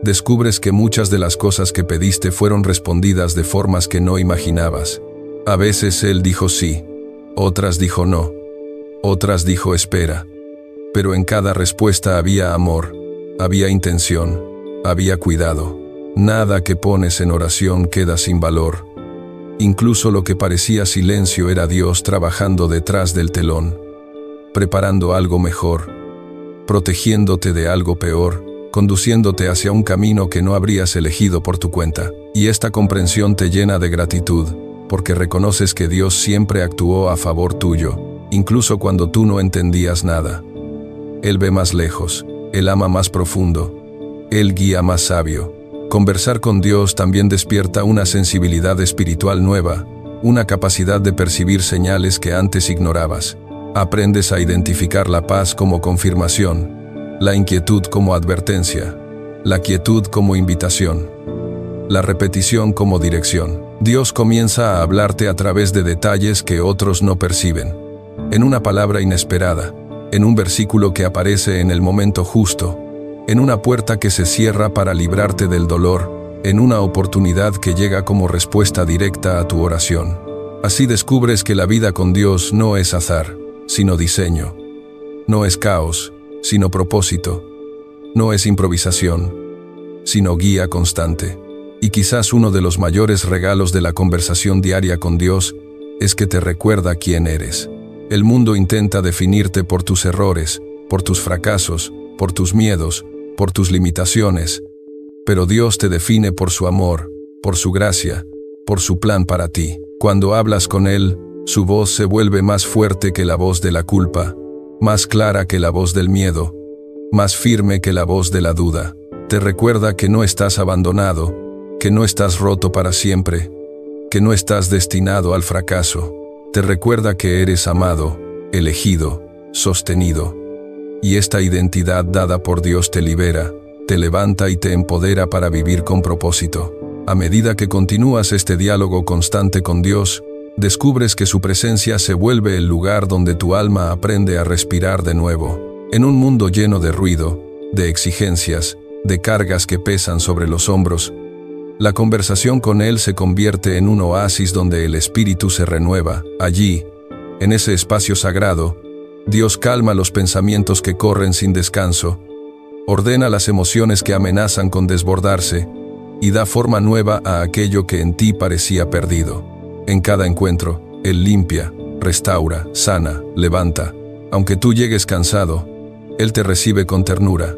descubres que muchas de las cosas que pediste fueron respondidas de formas que no imaginabas. A veces Él dijo sí, otras dijo no, otras dijo espera. Pero en cada respuesta había amor, había intención, había cuidado. Nada que pones en oración queda sin valor. Incluso lo que parecía silencio era Dios trabajando detrás del telón, preparando algo mejor, protegiéndote de algo peor, conduciéndote hacia un camino que no habrías elegido por tu cuenta. Y esta comprensión te llena de gratitud, porque reconoces que Dios siempre actuó a favor tuyo, incluso cuando tú no entendías nada. Él ve más lejos, Él ama más profundo, Él guía más sabio. Conversar con Dios también despierta una sensibilidad espiritual nueva, una capacidad de percibir señales que antes ignorabas. Aprendes a identificar la paz como confirmación, la inquietud como advertencia, la quietud como invitación, la repetición como dirección. Dios comienza a hablarte a través de detalles que otros no perciben, en una palabra inesperada, en un versículo que aparece en el momento justo, en una puerta que se cierra para librarte del dolor, en una oportunidad que llega como respuesta directa a tu oración. Así descubres que la vida con Dios no es azar, sino diseño. No es caos, sino propósito. No es improvisación, sino guía constante. Y quizás uno de los mayores regalos de la conversación diaria con Dios es que te recuerda quién eres. El mundo intenta definirte por tus errores, por tus fracasos, por tus miedos, por tus limitaciones, pero Dios te define por su amor, por su gracia, por su plan para ti. Cuando hablas con Él, su voz se vuelve más fuerte que la voz de la culpa, más clara que la voz del miedo, más firme que la voz de la duda. Te recuerda que no estás abandonado, que no estás roto para siempre, que no estás destinado al fracaso. Te recuerda que eres amado, elegido, sostenido. Y esta identidad dada por Dios te libera, te levanta y te empodera para vivir con propósito. A medida que continúas este diálogo constante con Dios, descubres que su presencia se vuelve el lugar donde tu alma aprende a respirar de nuevo. En un mundo lleno de ruido, de exigencias, de cargas que pesan sobre los hombros, la conversación con Él se convierte en un oasis donde el espíritu se renueva. Allí, en ese espacio sagrado, Dios calma los pensamientos que corren sin descanso, ordena las emociones que amenazan con desbordarse y da forma nueva a aquello que en ti parecía perdido. En cada encuentro, Él limpia, restaura, sana, levanta. Aunque tú llegues cansado, Él te recibe con ternura.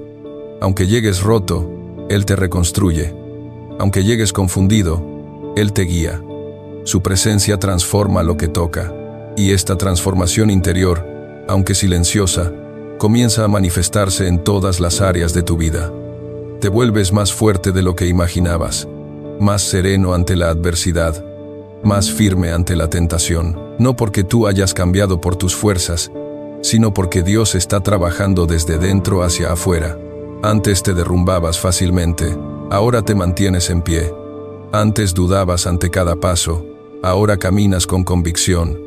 Aunque llegues roto, Él te reconstruye. Aunque llegues confundido, Él te guía. Su presencia transforma lo que toca, y esta transformación interior, aunque silenciosa, comienza a manifestarse en todas las áreas de tu vida. Te vuelves más fuerte de lo que imaginabas, más sereno ante la adversidad, más firme ante la tentación, no porque tú hayas cambiado por tus fuerzas, sino porque Dios está trabajando desde dentro hacia afuera. Antes te derrumbabas fácilmente, ahora te mantienes en pie. Antes dudabas ante cada paso, ahora caminas con convicción.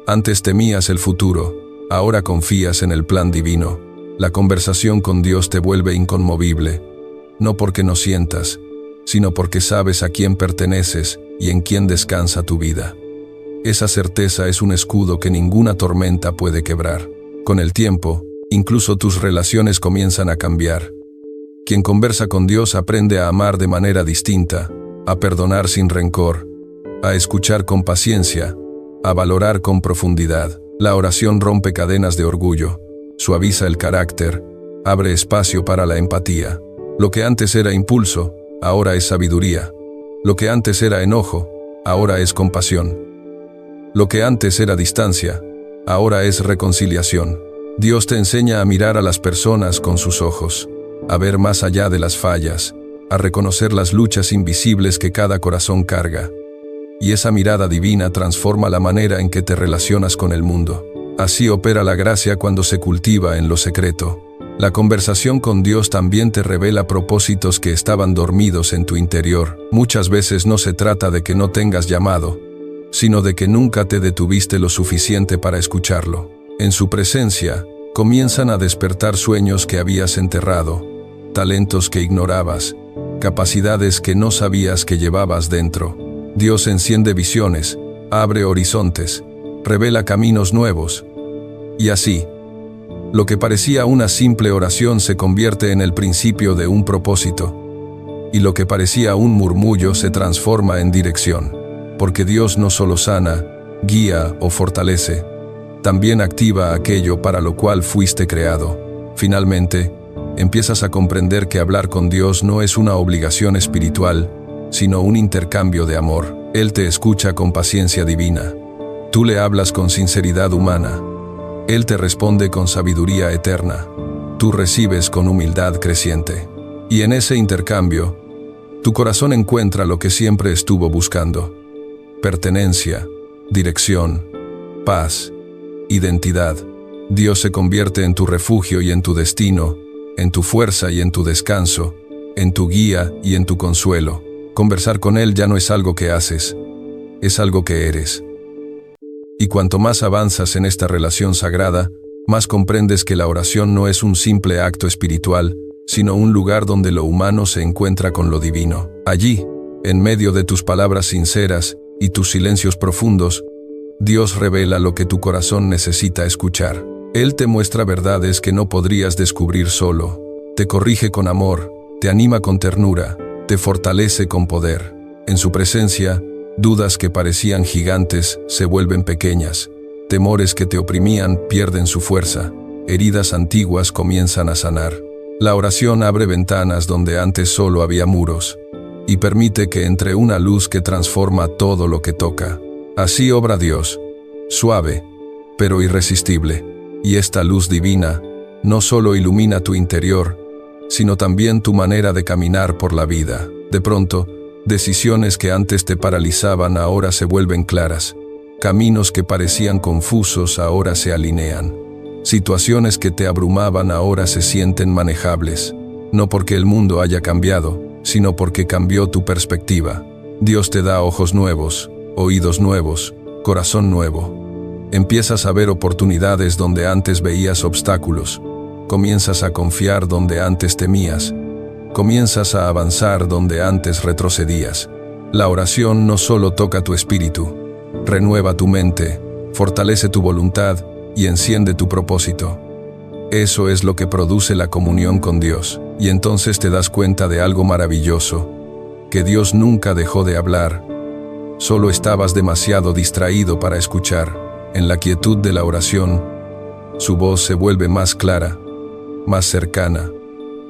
Antes temías el futuro, ahora confías en el plan divino. La conversación con Dios te vuelve inconmovible, no porque no sientas, sino porque sabes a quién perteneces y en quién descansa tu vida. Esa certeza es un escudo que ninguna tormenta puede quebrar. Con el tiempo, incluso tus relaciones comienzan a cambiar. Quien conversa con Dios aprende a amar de manera distinta, a perdonar sin rencor, a escuchar con paciencia, a valorar con profundidad. La oración rompe cadenas de orgullo, suaviza el carácter, abre espacio para la empatía. Lo que antes era impulso, ahora es sabiduría. Lo que antes era enojo, ahora es compasión. Lo que antes era distancia, ahora es reconciliación. Dios te enseña a mirar a las personas con sus ojos, a ver más allá de las fallas, a reconocer las luchas invisibles que cada corazón carga. Y esa mirada divina transforma la manera en que te relacionas con el mundo. Así opera la gracia cuando se cultiva en lo secreto. La conversación con Dios también te revela propósitos que estaban dormidos en tu interior. Muchas veces no se trata de que no tengas llamado, sino de que nunca te detuviste lo suficiente para escucharlo. En su presencia, comienzan a despertar sueños que habías enterrado, talentos que ignorabas, capacidades que no sabías que llevabas dentro. Dios enciende visiones, abre horizontes, revela caminos nuevos. Y así, lo que parecía una simple oración se convierte en el principio de un propósito. Y lo que parecía un murmullo se transforma en dirección. Porque Dios no solo sana, guía o fortalece, también activa aquello para lo cual fuiste creado. Finalmente, empiezas a comprender que hablar con Dios no es una obligación espiritual, sino un intercambio de amor. Él te escucha con paciencia divina. Tú le hablas con sinceridad humana. Él te responde con sabiduría eterna. Tú recibes con humildad creciente. Y en ese intercambio, tu corazón encuentra lo que siempre estuvo buscando: pertenencia, dirección, paz, identidad. Dios se convierte en tu refugio y en tu destino, en tu fuerza y en tu descanso, en tu guía y en tu consuelo. Conversar con Él ya no es algo que haces, es algo que eres. Y cuanto más avanzas en esta relación sagrada, más comprendes que la oración no es un simple acto espiritual, sino un lugar donde lo humano se encuentra con lo divino. Allí, en medio de tus palabras sinceras y tus silencios profundos, Dios revela lo que tu corazón necesita escuchar. Él te muestra verdades que no podrías descubrir solo. Te corrige con amor, te anima con ternura, te fortalece con poder. En su presencia, dudas que parecían gigantes se vuelven pequeñas, temores que te oprimían pierden su fuerza, heridas antiguas comienzan a sanar. La oración abre ventanas donde antes solo había muros, y permite que entre una luz que transforma todo lo que toca. Así obra Dios, suave, pero irresistible, y esta luz divina no solo ilumina tu interior, sino también tu manera de caminar por la vida. De pronto, decisiones que antes te paralizaban ahora se vuelven claras. Caminos que parecían confusos ahora se alinean. Situaciones que te abrumaban ahora se sienten manejables. No porque el mundo haya cambiado, sino porque cambió tu perspectiva. Dios te da ojos nuevos, oídos nuevos, corazón nuevo. Empiezas a ver oportunidades donde antes veías obstáculos. Comienzas a confiar donde antes temías. Comienzas a avanzar donde antes retrocedías. La oración no solo toca tu espíritu, renueva tu mente, fortalece tu voluntad y enciende tu propósito. Eso es lo que produce la comunión con Dios. Y entonces te das cuenta de algo maravilloso, que Dios nunca dejó de hablar. Solo estabas demasiado distraído para escuchar. En la quietud de la oración, su voz se vuelve más clara, más cercana,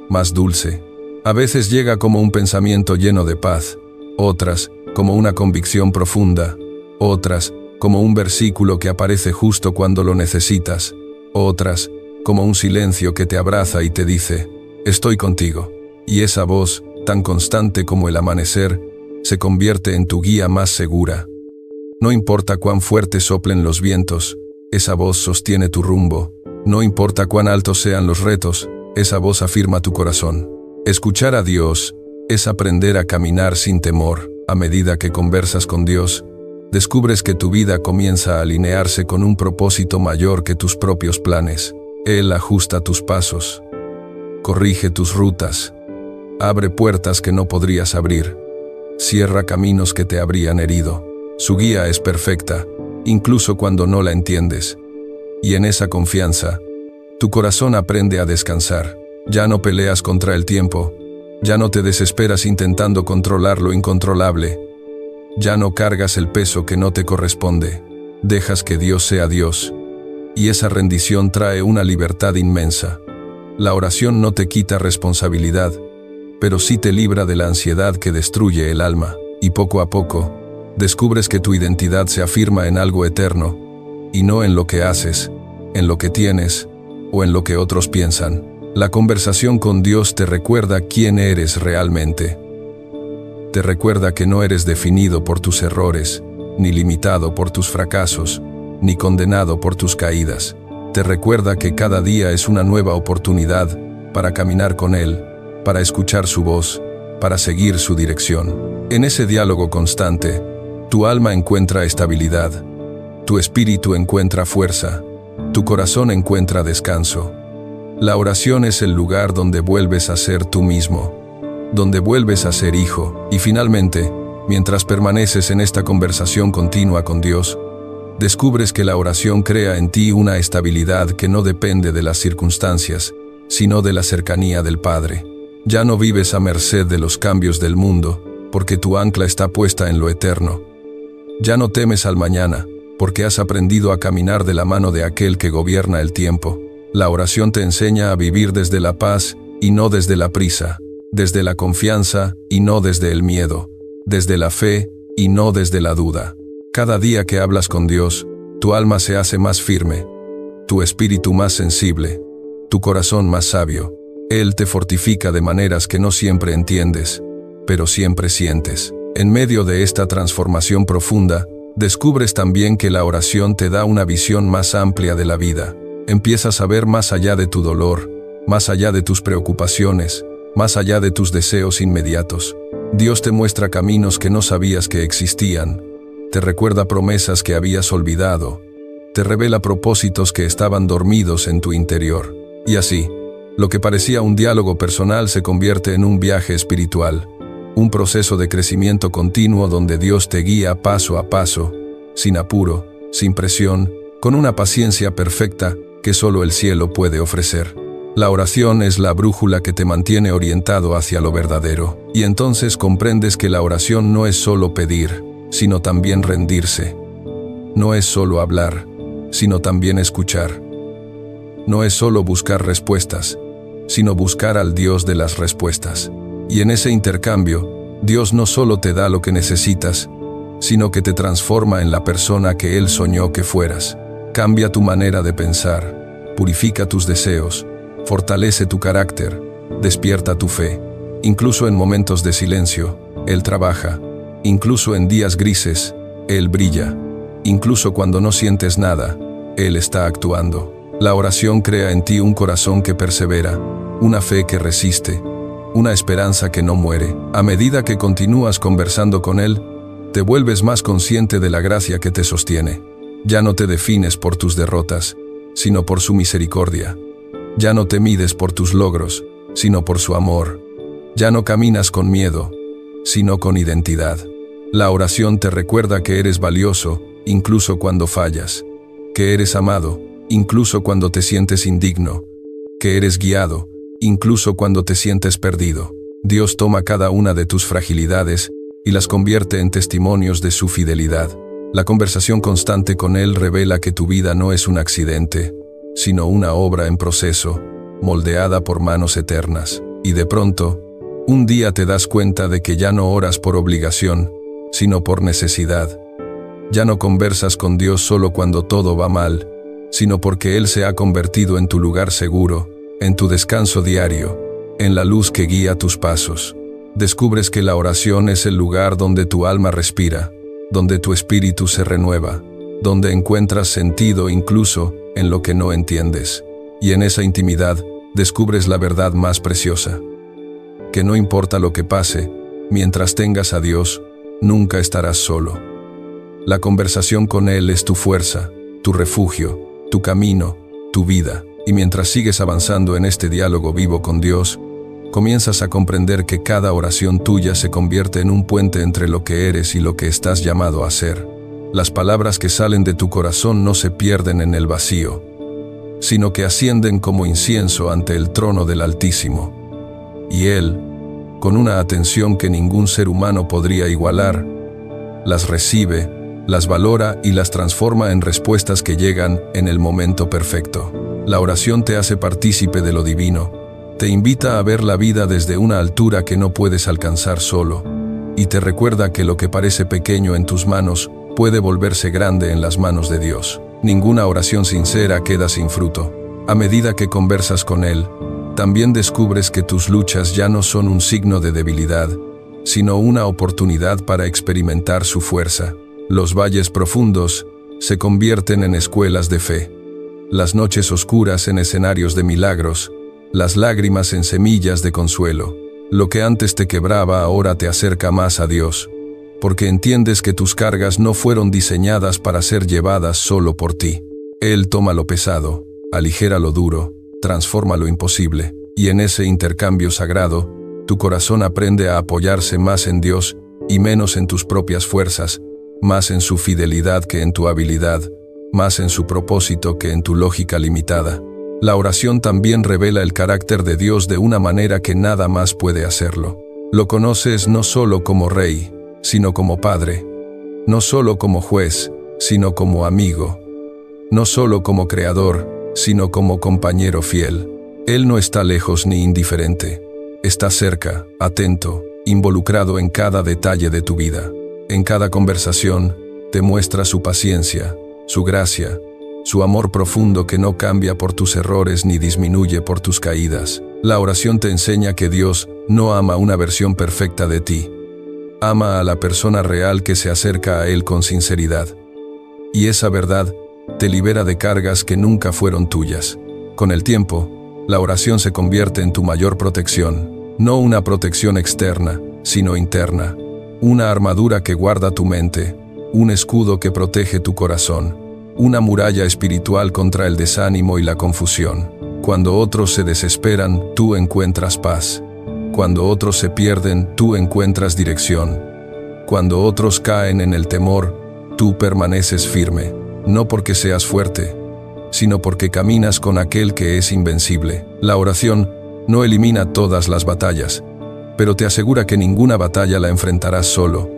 más dulce. A veces llega como un pensamiento lleno de paz, otras como una convicción profunda, otras como un versículo que aparece justo cuando lo necesitas, otras como un silencio que te abraza y te dice: estoy contigo. Y esa voz, tan constante como el amanecer, se convierte en tu guía más segura. No importa cuán fuerte soplen los vientos, esa voz sostiene tu rumbo. No importa cuán altos sean los retos, esa voz afirma tu corazón. Escuchar a Dios es aprender a caminar sin temor. A medida que conversas con Dios, descubres que tu vida comienza a alinearse con un propósito mayor que tus propios planes. Él ajusta tus pasos, corrige tus rutas, abre puertas que no podrías abrir, cierra caminos que te habrían herido. Su guía es perfecta, incluso cuando no la entiendes. Y en esa confianza, tu corazón aprende a descansar. Ya no peleas contra el tiempo, ya no te desesperas intentando controlar lo incontrolable. Ya no cargas el peso que no te corresponde. Dejas que Dios sea Dios. Y esa rendición trae una libertad inmensa. La oración no te quita responsabilidad, pero sí te libra de la ansiedad que destruye el alma. Y poco a poco, descubres que tu identidad se afirma en algo eterno, y no en lo que haces, en lo que tienes, o en lo que otros piensan. La conversación con Dios te recuerda quién eres realmente. Te recuerda que no eres definido por tus errores, ni limitado por tus fracasos, ni condenado por tus caídas. Te recuerda que cada día es una nueva oportunidad para caminar con Él, para escuchar su voz, para seguir su dirección. En ese diálogo constante, tu alma encuentra estabilidad, tu espíritu encuentra fuerza, tu corazón encuentra descanso. La oración es el lugar donde vuelves a ser tú mismo, donde vuelves a ser hijo, y finalmente, mientras permaneces en esta conversación continua con Dios, descubres que la oración crea en ti una estabilidad que no depende de las circunstancias, sino de la cercanía del Padre. Ya no vives a merced de los cambios del mundo, porque tu ancla está puesta en lo eterno. Ya no temes al mañana, porque has aprendido a caminar de la mano de aquel que gobierna el tiempo. La oración te enseña a vivir desde la paz y no desde la prisa, desde la confianza y no desde el miedo, desde la fe y no desde la duda. Cada día que hablas con Dios, tu alma se hace más firme, tu espíritu más sensible, tu corazón más sabio. Él te fortifica de maneras que no siempre entiendes, pero siempre sientes. En medio de esta transformación profunda, descubres también que la oración te da una visión más amplia de la vida. Empiezas a ver más allá de tu dolor, más allá de tus preocupaciones, más allá de tus deseos inmediatos. Dios te muestra caminos que no sabías que existían, te recuerda promesas que habías olvidado, te revela propósitos que estaban dormidos en tu interior. Y así, lo que parecía un diálogo personal se convierte en un viaje espiritual, un proceso de crecimiento continuo donde Dios te guía paso a paso, sin apuro, sin presión, con una paciencia perfecta que solo el cielo puede ofrecer. La oración es la brújula que te mantiene orientado hacia lo verdadero, y entonces comprendes que la oración no es solo pedir, sino también rendirse. No es solo hablar, sino también escuchar. No es solo buscar respuestas, sino buscar al Dios de las respuestas. Y en ese intercambio, Dios no solo te da lo que necesitas, sino que te transforma en la persona que Él soñó que fueras. Cambia tu manera de pensar, purifica tus deseos, fortalece tu carácter, despierta tu fe. Incluso en momentos de silencio, Él trabaja. Incluso en días grises, Él brilla. Incluso cuando no sientes nada, Él está actuando. La oración crea en ti un corazón que persevera, una fe que resiste, una esperanza que no muere. A medida que continúas conversando con Él, te vuelves más consciente de la gracia que te sostiene. Ya no te defines por tus derrotas, sino por su misericordia. Ya no te mides por tus logros, sino por su amor. Ya no caminas con miedo, sino con identidad. La oración te recuerda que eres valioso, incluso cuando fallas, que eres amado, incluso cuando te sientes indigno, que eres guiado, incluso cuando te sientes perdido. Dios toma cada una de tus fragilidades y las convierte en testimonios de su fidelidad. La conversación constante con Él revela que tu vida no es un accidente, sino una obra en proceso, moldeada por manos eternas. Y de pronto, un día te das cuenta de que ya no oras por obligación, sino por necesidad. Ya no conversas con Dios solo cuando todo va mal, sino porque Él se ha convertido en tu lugar seguro, en tu descanso diario, en la luz que guía tus pasos. Descubres que la oración es el lugar donde tu alma respira, donde tu espíritu se renueva, donde encuentras sentido incluso en lo que no entiendes. Y en esa intimidad descubres la verdad más preciosa, que no importa lo que pase, mientras tengas a Dios, nunca estarás solo. La conversación con Él es tu fuerza, tu refugio, tu camino, tu vida. Y mientras sigues avanzando en este diálogo vivo con Dios, comienzas a comprender que cada oración tuya se convierte en un puente entre lo que eres y lo que estás llamado a ser. Las palabras que salen de tu corazón no se pierden en el vacío, sino que ascienden como incienso ante el trono del Altísimo. Y Él, con una atención que ningún ser humano podría igualar, las recibe, las valora y las transforma en respuestas que llegan en el momento perfecto. La oración te hace partícipe de lo divino, te invita a ver la vida desde una altura que no puedes alcanzar solo, y te recuerda que lo que parece pequeño en tus manos puede volverse grande en las manos de Dios. Ninguna oración sincera queda sin fruto. A medida que conversas con Él, también descubres que tus luchas ya no son un signo de debilidad, sino una oportunidad para experimentar su fuerza. Los valles profundos se convierten en escuelas de fe, las noches oscuras en escenarios de milagros, las lágrimas en semillas de consuelo. Lo que antes te quebraba ahora te acerca más a Dios, porque entiendes que tus cargas no fueron diseñadas para ser llevadas solo por ti. Él toma lo pesado, aligera lo duro, transforma lo imposible, y en ese intercambio sagrado, tu corazón aprende a apoyarse más en Dios y menos en tus propias fuerzas, más en su fidelidad que en tu habilidad, más en su propósito que en tu lógica limitada. La oración también revela el carácter de Dios de una manera que nada más puede hacerlo. Lo conoces no solo como Rey, sino como Padre, no solo como juez, sino como amigo, no solo como Creador, sino como compañero fiel. Él no está lejos ni indiferente, está cerca, atento, involucrado en cada detalle de tu vida. En cada conversación, te muestra su paciencia, su gracia, su amor profundo que no cambia por tus errores ni disminuye por tus caídas. La oración te enseña que Dios no ama una versión perfecta de ti. Ama a la persona real que se acerca a Él con sinceridad. Y esa verdad te libera de cargas que nunca fueron tuyas. Con el tiempo, la oración se convierte en tu mayor protección. No una protección externa, sino interna. Una armadura que guarda tu mente, un escudo que protege tu corazón. Una muralla espiritual contra el desánimo y la confusión. Cuando otros se desesperan, tú encuentras paz. Cuando otros se pierden, tú encuentras dirección. Cuando otros caen en el temor, tú permaneces firme, no porque seas fuerte, sino porque caminas con aquel que es invencible. La oración no elimina todas las batallas, pero te asegura que ninguna batalla la enfrentarás solo,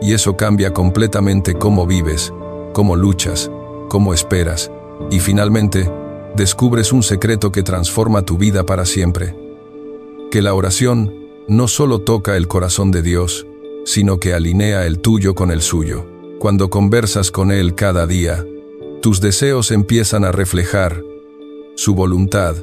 y eso cambia completamente cómo vives, cómo luchas, cómo esperas, y finalmente, descubres un secreto que transforma tu vida para siempre. Que la oración no solo toca el corazón de Dios, sino que alinea el tuyo con el suyo. Cuando conversas con Él cada día, tus deseos empiezan a reflejar su voluntad,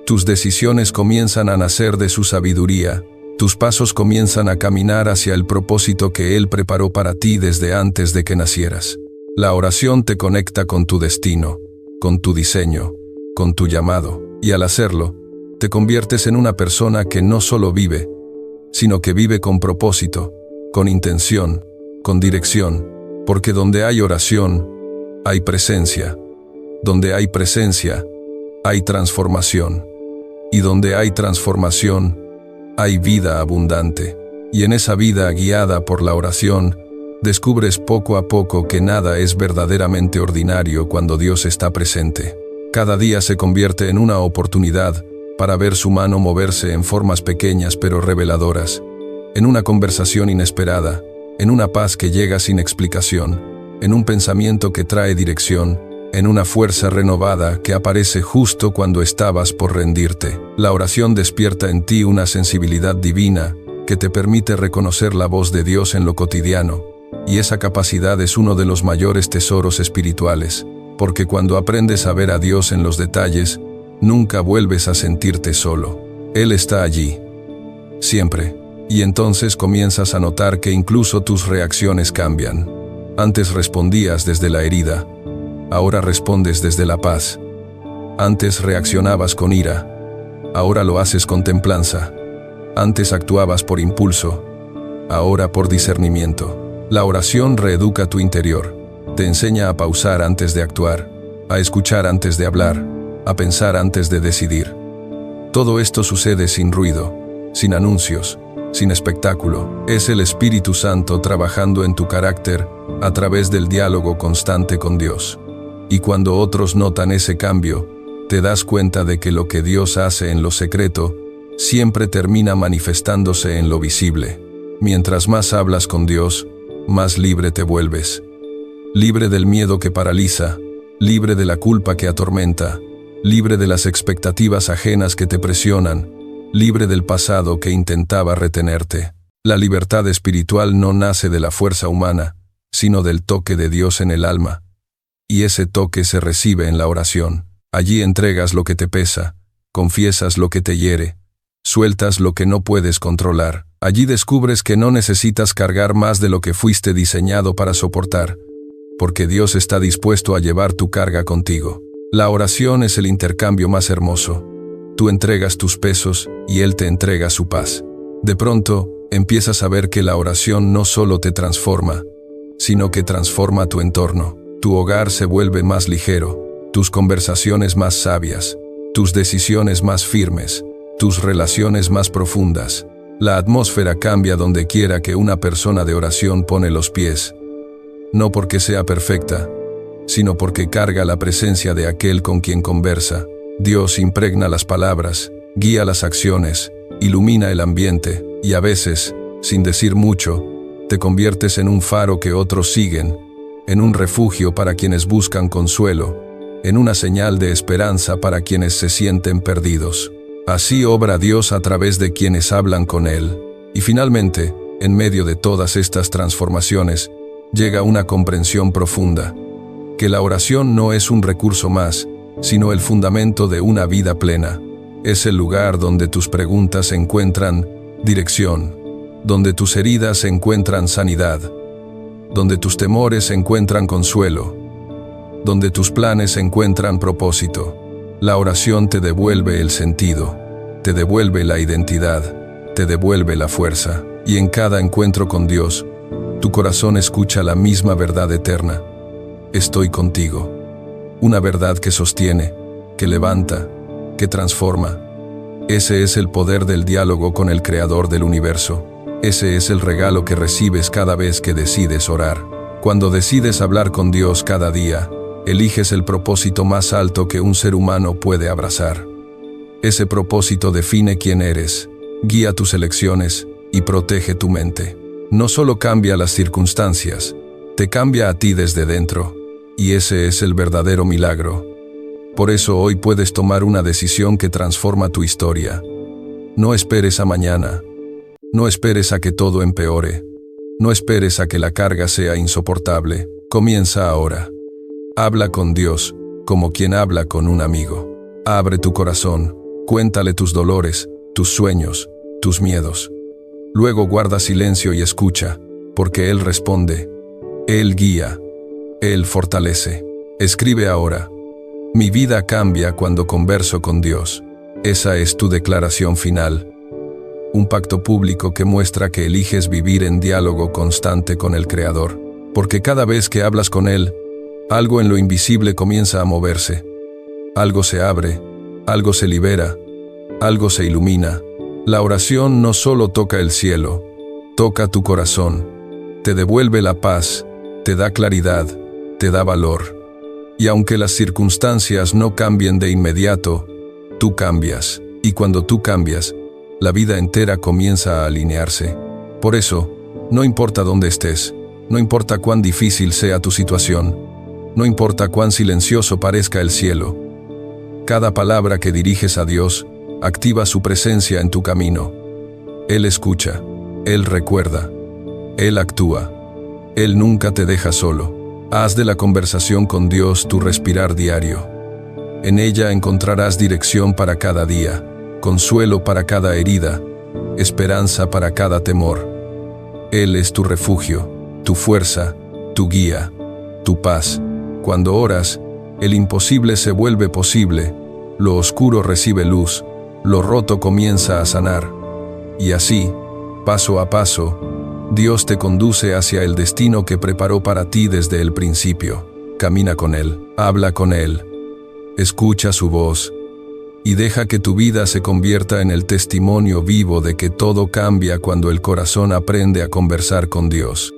tus decisiones comienzan a nacer de su sabiduría, tus pasos comienzan a caminar hacia el propósito que Él preparó para ti desde antes de que nacieras. La oración te conecta con tu destino, con tu diseño, con tu llamado, y al hacerlo, te conviertes en una persona que no solo vive, sino que vive con propósito, con intención, con dirección, porque donde hay oración, hay presencia. Donde hay presencia, hay transformación. Y donde hay transformación, hay vida abundante. Y en esa vida guiada por la oración, descubres poco a poco que nada es verdaderamente ordinario cuando Dios está presente. Cada día se convierte en una oportunidad para ver su mano moverse en formas pequeñas pero reveladoras, en una conversación inesperada, en una paz que llega sin explicación, en un pensamiento que trae dirección, en una fuerza renovada que aparece justo cuando estabas por rendirte. La oración despierta en ti una sensibilidad divina que te permite reconocer la voz de Dios en lo cotidiano, y esa capacidad es uno de los mayores tesoros espirituales, porque cuando aprendes a ver a Dios en los detalles, nunca vuelves a sentirte solo. Él está allí, siempre, y entonces comienzas a notar que incluso tus reacciones cambian. Antes respondías desde la herida, ahora respondes desde la paz. Antes reaccionabas con ira, ahora lo haces con templanza. Antes actuabas por impulso, ahora por discernimiento. La oración reeduca tu interior, te enseña a pausar antes de actuar, a escuchar antes de hablar, a pensar antes de decidir. Todo esto sucede sin ruido, sin anuncios, sin espectáculo. Es el Espíritu Santo trabajando en tu carácter a través del diálogo constante con Dios. Y cuando otros notan ese cambio, te das cuenta de que lo que Dios hace en lo secreto siempre termina manifestándose en lo visible. Mientras más hablas con Dios, más libre te vuelves. Libre del miedo que paraliza, libre de la culpa que atormenta, libre de las expectativas ajenas que te presionan, libre del pasado que intentaba retenerte. La libertad espiritual no nace de la fuerza humana, sino del toque de Dios en el alma. Y ese toque se recibe en la oración. Allí entregas lo que te pesa, confiesas lo que te hiere, sueltas lo que no puedes controlar. Allí descubres que no necesitas cargar más de lo que fuiste diseñado para soportar, porque Dios está dispuesto a llevar tu carga contigo. La oración es el intercambio más hermoso. Tú entregas tus pesos y Él te entrega su paz. De pronto, empiezas a ver que la oración no solo te transforma, sino que transforma tu entorno. Tu hogar se vuelve más ligero, tus conversaciones más sabias, tus decisiones más firmes, tus relaciones más profundas. La atmósfera cambia donde quiera que una persona de oración pone los pies. No porque sea perfecta, sino porque carga la presencia de aquel con quien conversa. Dios impregna las palabras, guía las acciones, ilumina el ambiente, y a veces, sin decir mucho, te conviertes en un faro que otros siguen, en un refugio para quienes buscan consuelo, en una señal de esperanza para quienes se sienten perdidos. Así obra Dios a través de quienes hablan con Él. Y finalmente, en medio de todas estas transformaciones, llega una comprensión profunda, que la oración no es un recurso más, sino el fundamento de una vida plena. Es el lugar donde tus preguntas encuentran dirección, donde tus heridas encuentran sanidad, donde tus temores encuentran consuelo, donde tus planes encuentran propósito. La oración te devuelve el sentido, te devuelve la identidad, te devuelve la fuerza, y en cada encuentro con Dios, tu corazón escucha la misma verdad eterna: estoy contigo. Una verdad que sostiene, que levanta, que transforma. Ese es el poder del diálogo con el Creador del universo. Ese es el regalo que recibes cada vez que decides orar. Cuando decides hablar con Dios cada día, eliges el propósito más alto que un ser humano puede abrazar. Ese propósito define quién eres, guía tus elecciones y protege tu mente. No solo cambia las circunstancias, te cambia a ti desde dentro, y ese es el verdadero milagro. Por eso hoy puedes tomar una decisión que transforma tu historia. No esperes a mañana. No esperes a que todo empeore. No esperes a que la carga sea insoportable. Comienza ahora. Habla con Dios, como quien habla con un amigo. Abre tu corazón, cuéntale tus dolores, tus sueños, tus miedos. Luego guarda silencio y escucha, porque Él responde. Él guía. Él fortalece. Escribe ahora: mi vida cambia cuando converso con Dios. Esa es tu declaración final. Un pacto público que muestra que eliges vivir en diálogo constante con el Creador. Porque cada vez que hablas con Él, algo en lo invisible comienza a moverse. Algo se abre, algo se libera, algo se ilumina. La oración no solo toca el cielo, toca tu corazón. Te devuelve la paz, te da claridad, te da valor. Y aunque las circunstancias no cambien de inmediato, tú cambias. Y cuando tú cambias, la vida entera comienza a alinearse. Por eso, no importa dónde estés, no importa cuán difícil sea tu situación, no importa cuán silencioso parezca el cielo, cada palabra que diriges a Dios activa su presencia en tu camino. Él escucha, Él recuerda, Él actúa, Él nunca te deja solo. Haz de la conversación con Dios tu respirar diario. En ella encontrarás dirección para cada día, consuelo para cada herida, esperanza para cada temor. Él es tu refugio, tu fuerza, tu guía, tu paz. Cuando oras, el imposible se vuelve posible, lo oscuro recibe luz, lo roto comienza a sanar. Y así, paso a paso, Dios te conduce hacia el destino que preparó para ti desde el principio. Camina con Él, habla con Él, escucha su voz, y deja que tu vida se convierta en el testimonio vivo de que todo cambia cuando el corazón aprende a conversar con Dios.